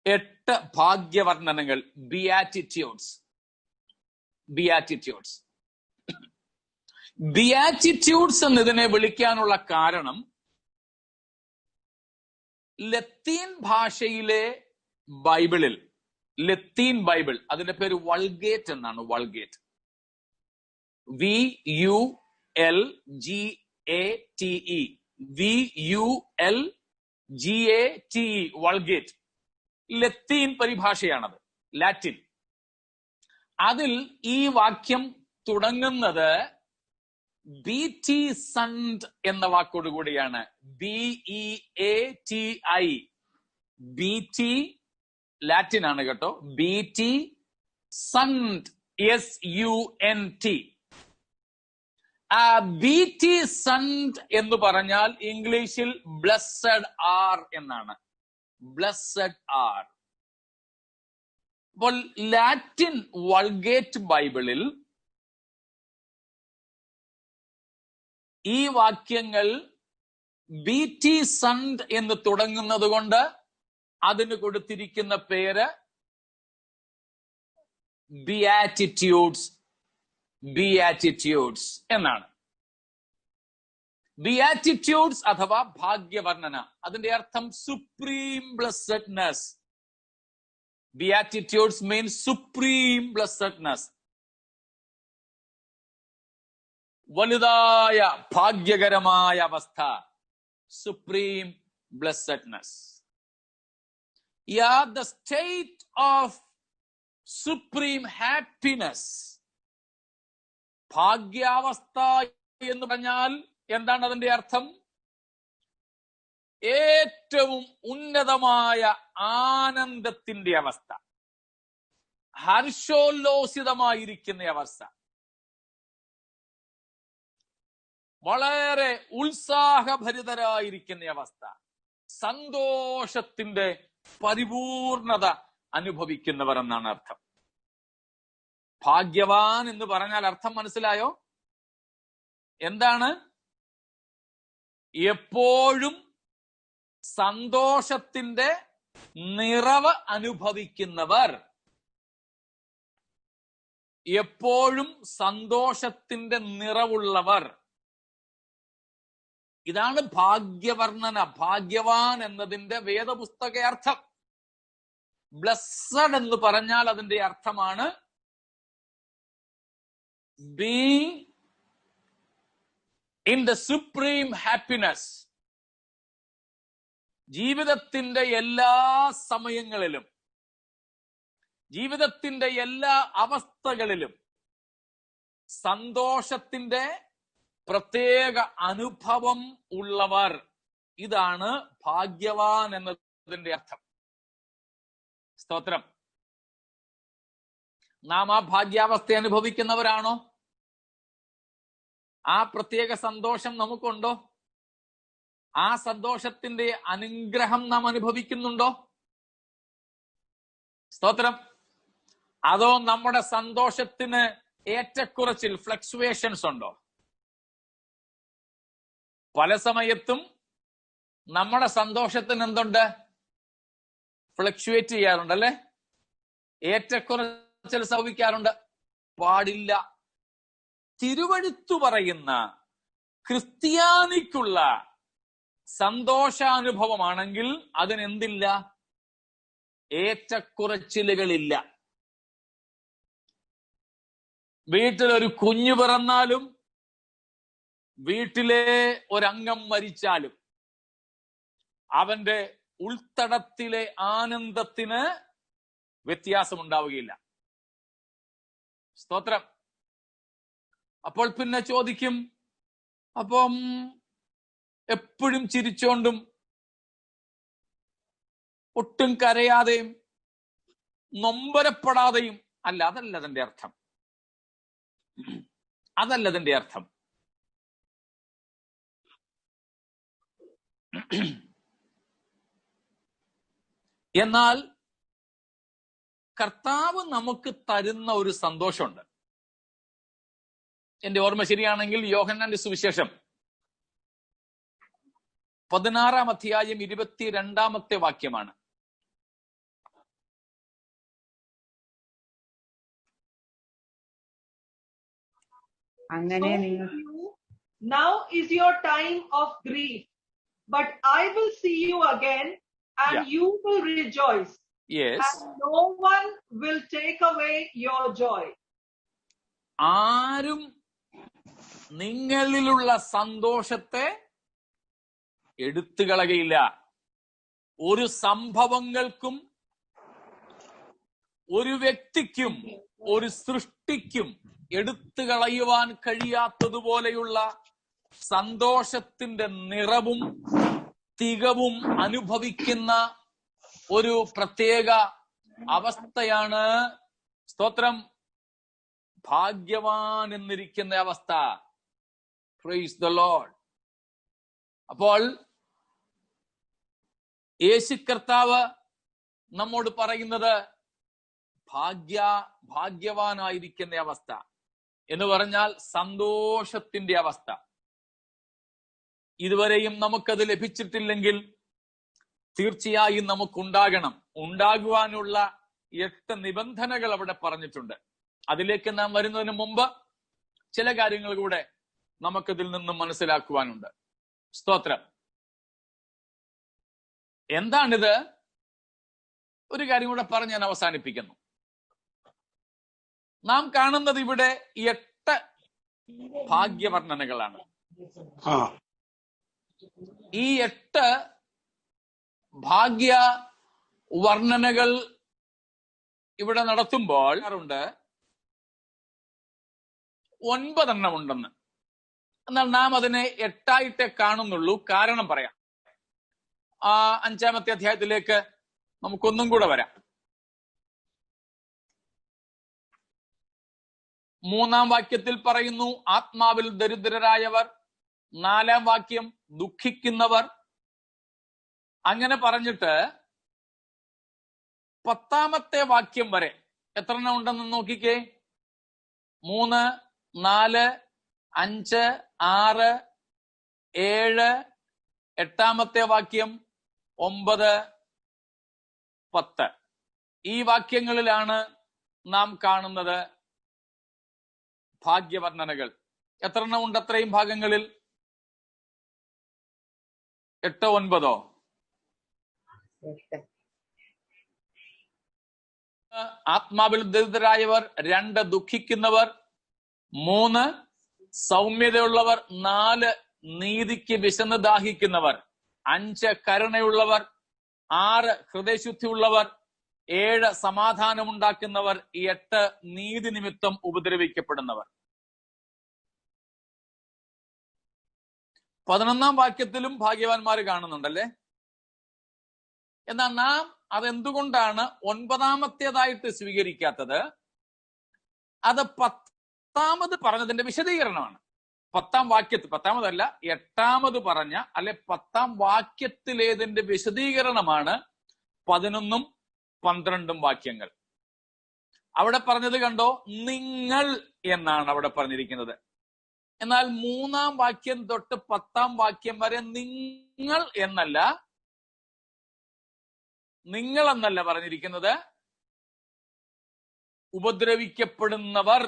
8 ഭാഗ്യവർണ്ണനകൾ, ബിയാറ്റിറ്റ്യൂഡ്സ്. ബിയാറ്റിറ്റ്യൂഡ്സ് ബിയാറ്റിറ്റ്യൂഡ്സ് എന്നതിനെ വിളിക്കാനുള്ള കാരണം ലത്തീൻ ഭാഷയിലെ ബൈബിളിൽ, ലത്തീൻ ബൈബിൾ, അതിന്റെ പേര് വൾഗേറ്റ് എന്നാണ്. Vulgate, VULGATE, VULGATE, Vulgate. ലത്തീൻ പരിഭാഷയാണത്, ലാറ്റിൻ. അതിൽ ഈ വാക്യം തുടങ്ങുന്നത് BT സണ്ട് എന്ന വാക്കോടുകൂടിയാണ്. BEATI, BT ലാറ്റിൻ ആണ് കേട്ടോ. BT സണ്ട്, SUNT. BT സണ്ട് എന്ന് പറഞ്ഞാൽ ഇംഗ്ലീഷിൽ ബ്ലെസ്സഡ് ആർ എന്നാണ്. Blessed R. അപ്പോൾ ലാറ്റിൻ വൾഗേറ്റ് ബൈബിളിൽ ഈ വാക്യങ്ങൾ BT സണ്ട് എന്ന് തുടങ്ങുന്നത് കൊണ്ട് അതിന് കൊടുത്തിരിക്കുന്ന പേര് ബിയാറ്റിറ്റ്യൂഡ്സ്. ബിയാറ്റിറ്റ്യൂഡ്സ് എന്നാണ്. ബിയാറ്റിറ്റ്യൂഡ്സ് അഥവാ ഭാഗ്യവർണ്ണന, അതിന്റെ അർത്ഥം സുപ്രീം ബ്ലെസ്സഡ്നെസ്. ബിയാറ്റിറ്റ്യൂഡ്സ് മീൻസ് സുപ്രീം ബ്ലെസ്സഡ്നെസ്, വലുതായ ഭാഗ്യകരമായ അവസ്ഥ, supreme ബ്ലെസ്സഡ്നെസ്. the state of supreme happiness. ഭാഗ്യാവസ്ഥ എന്ന് പറഞ്ഞാൽ എന്താണ് അതിന്റെ അർത്ഥം? ഏറ്റവും ഉന്നതമായ ആനന്ദത്തിന്റെ അവസ്ഥ, ഹർഷോല്ലോസിതമായിരിക്കുന്ന അവസ്ഥ, വളരെ ഉത്സാഹഭരിതരായിരിക്കുന്ന അവസ്ഥ, സന്തോഷത്തിന്റെ പരിപൂർണത അനുഭവിക്കുന്നവർ എന്നാണ് അർത്ഥം. ഭാഗ്യവാൻ എന്ന് പറഞ്ഞാൽ അർത്ഥം മനസ്സിലായോ? എന്താണ്? എപ്പോഴും സന്തോഷത്തിന്റെ നിറവ് അനുഭവിക്കുന്നവർ. എപ്പോഴും സന്തോഷത്തിന്റെ നിറവുള്ളവർ. ഇതാണ് ഭാഗ്യവർണ്ണന, ഭാഗ്യവാൻ എന്നതിന്റെ വേദപുസ്തക അർത്ഥം. ബ്ലെസ്സഡ് എന്ന് പറഞ്ഞാൽ അതിന്റെ അർത്ഥമാണ് being in the supreme happiness. ജീവിതത്തിന്റെ എല്ലാ സമയങ്ങളിലും, ജീവിതത്തിന്റെ എല്ലാ അവസ്ഥകളിലും സന്തോഷത്തിന്റെ പ്രത്യേക അനുഭവം ഉള്ളവർ. ഇതാണ് ഭാഗ്യവാൻ എന്നതിന്റെ അർത്ഥം. സ്തോത്രം. നാം ആ ഭാഗ്യാവസ്ഥ അനുഭവിക്കുന്നവരാണോ? ആ പ്രത്യേക സന്തോഷം നമുക്കുണ്ടോ? ആ സന്തോഷത്തിന്റെ അനുഗ്രഹം നാം അനുഭവിക്കുന്നുണ്ടോ? സ്തോത്രം. അതോ നമ്മുടെ സന്തോഷത്തിന് ഏറ്റക്കുറച്ചിൽ, ഫ്ലക്ച്വേഷൻസ് ഉണ്ടോ? പല സമയത്തും നമ്മുടെ സന്തോഷത്തിന് എന്തുണ്ട്? ഫ്ലക്ച്വേറ്റ് ചെയ്യാറുണ്ട്, അല്ലെ? ഏറ്റക്കുറച്ചിൽ സംഭവിക്കാറുണ്ട്. പാടില്ല. തിരുവഴുത്തു പറയുന്ന ക്രിസ്ത്യാനിക്കുള്ള സന്തോഷാനുഭവമാണെങ്കിൽ അതിനെന്തില്ല? ഏറ്റക്കുറച്ചിലുകളില്ല. വീട്ടിലൊരു കുഞ്ഞു പിറന്നാലും വീട്ടിലെ ഒരംഗം മരിച്ചാലും അവന്റെ ഉൾത്തടത്തിലെ ആനന്ദത്തിന് വ്യത്യാസമുണ്ടാവുകയില്ല. സ്തോത്രം. അപ്പോൾ പിന്നെ ചോദിക്കും, അപ്പം എപ്പോഴും ചിരിച്ചോണ്ടും ഒട്ടും കരയാതെയും നൊമ്പരപ്പെടാതെയും അല്ല. അതല്ല അതിന്റെ അർത്ഥം. അതല്ല അതിന്റെ അർത്ഥം. എന്നാൽ കർത്താവ് നമുക്ക് തരുന്ന ഒരു സന്തോഷമുണ്ട്. എന്റെ ഓർമ്മ ശരിയാണെങ്കിൽ യോഹന്നാന്റെ സുവിശേഷം 16 അധ്യായം 22 വാക്യമാണ്.
അങ്ങനെ നിങ്ങൾ
Now is your time of grief, but I will see you again, and
Yeah.
you will rejoice,
Yes.
and no one will take away your joy.
ആരും നിങ്ങളിലുള്ള സന്തോഷത്തെ എടുത്തുകളകയില്ല. ഒരു സംഭവങ്ങൾക്കും ഒരു വ്യക്തിക്കും ഒരു സൃഷ്ടിക്കും എടുത്തു കളയുവാൻ കഴിയാത്തതുപോലെയുള്ള സന്തോഷത്തിന്റെ നിറവും തികവും അനുഭവിക്കുന്ന ഒരു പ്രത്യേക അവസ്ഥയാണ് സ്തോത്രം ഭാഗ്യവാൻ എന്നിരിക്കുന്ന അവസ്ഥ. Price the lord. അപ്പോൾ യേശു കർത്താവ് നമ്മോട് പറയുന്നത് ഭാഗ്യവാനായിരിക്കുന്ന അവസ്ഥ എന്ന് പറഞ്ഞാൽ സന്തോഷത്തിന്റെ അവസ്ഥ. ഇതുവരെയും നമുക്കത് ലഭിച്ചിട്ടില്ലെങ്കിൽ തീർച്ചയായും നമുക്കുണ്ടാകണം. ഉണ്ടാകുവാനുള്ള 8 നിബന്ധനകൾ അവിടെ പറഞ്ഞിട്ടുണ്ട്. അതിലേക്ക് നാം വരുന്നതിന് മുമ്പ് ചില കാര്യങ്ങൾ കൂടെ നമുക്കതിൽ നിന്നും മനസ്സിലാക്കുവാനുണ്ട്. സ്തോത്രം. എന്താണിത്? ഒരു കാര്യം കൂടെ പറഞ്ഞ് ഞാൻ അവസാനിപ്പിക്കുന്നു. നാം കാണുന്നത് ഇവിടെ 8 ഭാഗ്യവർണ്ണനകളാണ്. ഈ 8 ഭാഗ്യ വർണ്ണനകൾ ഇവിടെ നടത്തുമ്പോൾ 9 ഉണ്ടെന്ന്. എന്നാൽ നാം അതിനെ 8 കാണുന്നുള്ളൂ. കാരണം പറയാം. 5-ാമത്തെ അധ്യായത്തിലേക്ക് നമുക്കൊന്നും കൂടെ വരാം. 3-ാം വാക്യത്തിൽ പറയുന്നു ആത്മാവിൽ ദരിദ്രരായവർ. 4-ാം വാക്യം ദുഃഖിക്കുന്നവർ. അങ്ങനെ പറഞ്ഞിട്ട് 10-ാമത്തെ വാക്യം വരെ എത്ര എണ്ണം ഉണ്ടെന്ന് നോക്കിക്കേ. 3, 4, 5, 6, 7, 8-ാമത്തെ വാക്യം 9, 10. ഈ വാക്യങ്ങളിലാണ് നാം കാണുന്നത് ഭാഗ്യവർണ്ണനകൾ. എത്ര എണ്ണം ഉണ്ട് അത്രയും ഭാഗങ്ങളിൽ? 8, 9. ആത്മാവിൽ ദരിദ്രരായവർ. 2 ദുഃഖിക്കുന്നവർ. 3 സൗമ്യതയുള്ളവർ. 4 നീതിക്ക് വിശന്ന് ദാഹിക്കുന്നവർ. 5 കരുണയുള്ളവർ. 6 ഹൃദയശുദ്ധിയുള്ളവർ. 7 സമാധാനമുണ്ടാക്കുന്നവർ. 8 നീതി നിമിത്തം ഉപദ്രവിക്കപ്പെടുന്നവർ. 11-ാം വാക്യത്തിലും ഭാഗ്യവാന്മാര് കാണുന്നുണ്ടല്ലേ. എന്നാൽ നാം അതെന്തുകൊണ്ടാണ് 9-ാമത്തേതായിട്ട് സ്വീകരിക്കാത്തത്? അത് 10-ാമത് പറഞ്ഞതിന്റെ വിശദീകരണമാണ്. 10-ാം വാക്യത്തിൽ, 10-ാമതല്ല 8-ാമത് പറഞ്ഞ അല്ലെ 10-ാം വാക്യത്തിലേതിന്റെ വിശദീകരണമാണ് 11ഉം 12ഉം വാക്യങ്ങൾ. അവിടെ പറഞ്ഞത് കണ്ടോ, നിങ്ങൾ എന്നാണ് അവിടെ പറഞ്ഞിരിക്കുന്നത്. എന്നാൽ 3-ാം വാക്യം തൊട്ട് 10-ാം വാക്യം വരെ നിങ്ങൾ എന്നല്ല പറഞ്ഞിരിക്കുന്നത്. ഉപദ്രവിക്കപ്പെടുന്നവർ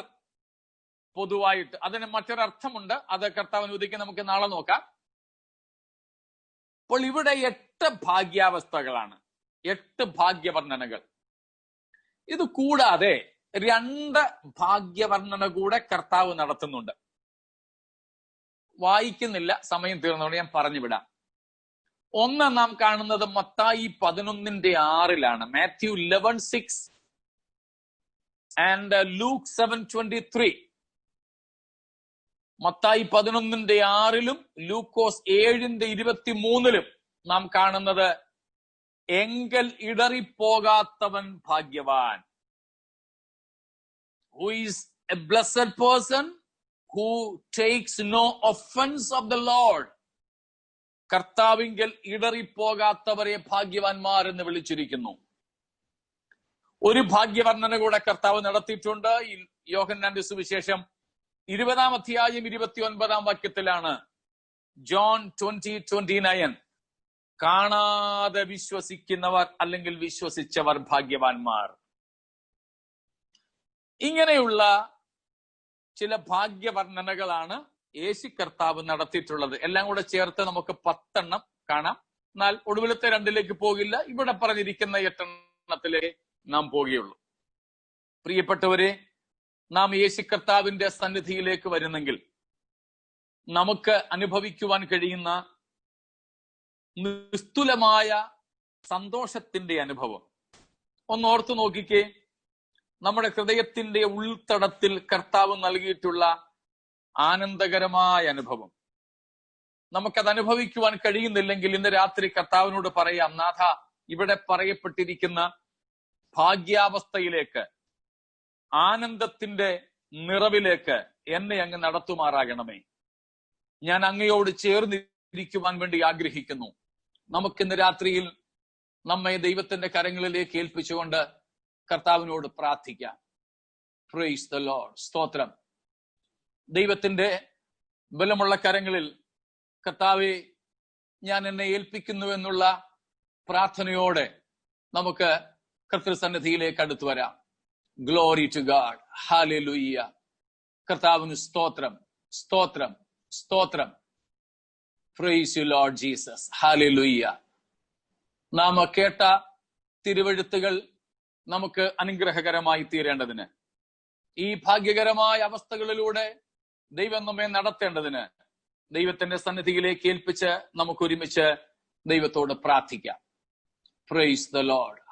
പൊതുവായിട്ട്. അതിന് മറ്റൊരർത്ഥമുണ്ട്. അത് കർത്താവിന് ഉദിക്കാൻ നമുക്ക് നാളെ നോക്കാം. അപ്പോൾ ഇവിടെ 8 ഭാഗ്യാവസ്ഥകളാണ്, 8 ഭാഗ്യവർണ്ണനകൾ. ഇത് കൂടാതെ 2 ഭാഗ്യവർണ്ണന കൂടെ കർത്താവ് നടത്തുന്നുണ്ട്. വായിക്കുന്നില്ല, സമയം തീർന്നുകൊണ്ട് ഞാൻ പറഞ്ഞു വിടാം. ഒന്ന് നാം കാണുന്നത് മത്തായി 11:6 മാത്യു 11:6 ആൻഡ് ലൂക്ക് 7:23. മത്തായി 11:6 ലൂക്കോസ് 7:23 നാം കാണുന്നത് എങ്കൽ ഇടറിപ്പോകാത്തവൻ ഭാഗ്യവാൻ. Who is a blessed person who takes no offense of the Lord. കർത്താവിങ്കൽ ഇടറിപ്പോകാത്തവരെ ഭാഗ്യവാന്മാർ എന്ന് വിളിച്ചിരിക്കുന്നു. ഒരു ഭാഗ്യവർണ്ണന കൂടെ കർത്താവ് നടത്തിയിട്ടുണ്ട്. യോഹന്നാന്റെ സുവിശേഷം 20-ാം അധ്യായം 29-ാം വാക്യത്തിലാണ് ജോൺ 20:29 കാണാതെ വിശ്വസിക്കുന്നവർ അല്ലെങ്കിൽ വിശ്വസിച്ചവർ ഭാഗ്യവാന്മാർ. ഇങ്ങനെയുള്ള ചില ഭാഗ്യവർണ്ണനകളാണ് യേശു കർത്താവ് നടത്തിയിട്ടുള്ളത്. എല്ലാം കൂടെ ചേർത്ത് നമുക്ക് 10 എണ്ണം കാണാം. എന്നാൽ ഒടുവിലത്തെ 2ലേക്ക് പോകില്ല. ഇവിടെ പറഞ്ഞിരിക്കുന്ന 8 എണ്ണത്തിലേ നാം പോകുകയുള്ളൂ. പ്രിയപ്പെട്ടവരെ, നാം യേശു കർത്താവിന്റെ സന്നിധിയിലേക്ക് വരുന്നെങ്കിൽ നമുക്ക് അനുഭവിക്കുവാൻ കഴിയുന്ന നിസ്തുലമായ സന്തോഷത്തിന്റെ അനുഭവം ഒന്ന് ഓർത്തു നോക്കിക്കേ. നമ്മുടെ ഹൃദയത്തിന്റെ ഉൾത്തടത്തിൽ കർത്താവ് നൽകിയിട്ടുള്ള ആനന്ദകരമായ അനുഭവം നമുക്കത് അനുഭവിക്കുവാൻ കഴിയുന്നില്ലെങ്കിൽ ഇന്ന് രാത്രി കർത്താവിനോട് പറയാം, നാഥ, ഇവിടെ പറയപ്പെട്ടിരിക്കുന്ന ഭാഗ്യാവസ്ഥയിലേക്ക്, ആനന്ദത്തിന്റെ നിറവിലേക്ക് എന്നെ അങ്ങ് നടത്തുമാറാകണമേ. ഞാൻ അങ്ങയോട് ചേർന്നിരിക്കുവാൻ വേണ്ടി ആഗ്രഹിക്കുന്നു. നമുക്കിന്ന് രാത്രിയിൽ നമ്മെ ദൈവത്തിന്റെ കരങ്ങളിലേക്ക് ഏൽപ്പിച്ചുകൊണ്ട് കർത്താവിനോട് പ്രാർത്ഥിക്കാം. Price the Lord. സ്തോത്രം. ദൈവത്തിന്റെ ബലമുള്ള കരങ്ങളിൽ കർത്താവെ, ഞാൻ എന്നെ ഏൽപ്പിക്കുന്നു എന്നുള്ള പ്രാർത്ഥനയോടെ നമുക്ക് കർത്തൃസന്നിധിയിലേക്ക് അടുത്തു വരാം. Glory to God. ഹല്ലേലൂയ. കർത്താവിന് സ്തോത്രം, സ്തോത്രം, സ്തോത്രം. Praise you Lord Jesus. Hallelujah. നാം കേട്ട തിരുവെഴുത്തുകൾ നമുക്ക് അനുഗ്രഹകരമായി തീരേണ്ടതിന്, ഈ ഭാഗ്യകരമായ അവസ്ഥകളിലൂടെ ദൈവം നമ്മെ നടത്തേണ്ടതിന് ദൈവത്തിന്റെ സന്നിധിയിലേക്ക് ഏൽപ്പിച്ച് നമുക്ക് ഒരുമിച്ച് ദൈവത്തോട് പ്രാർത്ഥിക്കാം. Price the Lord.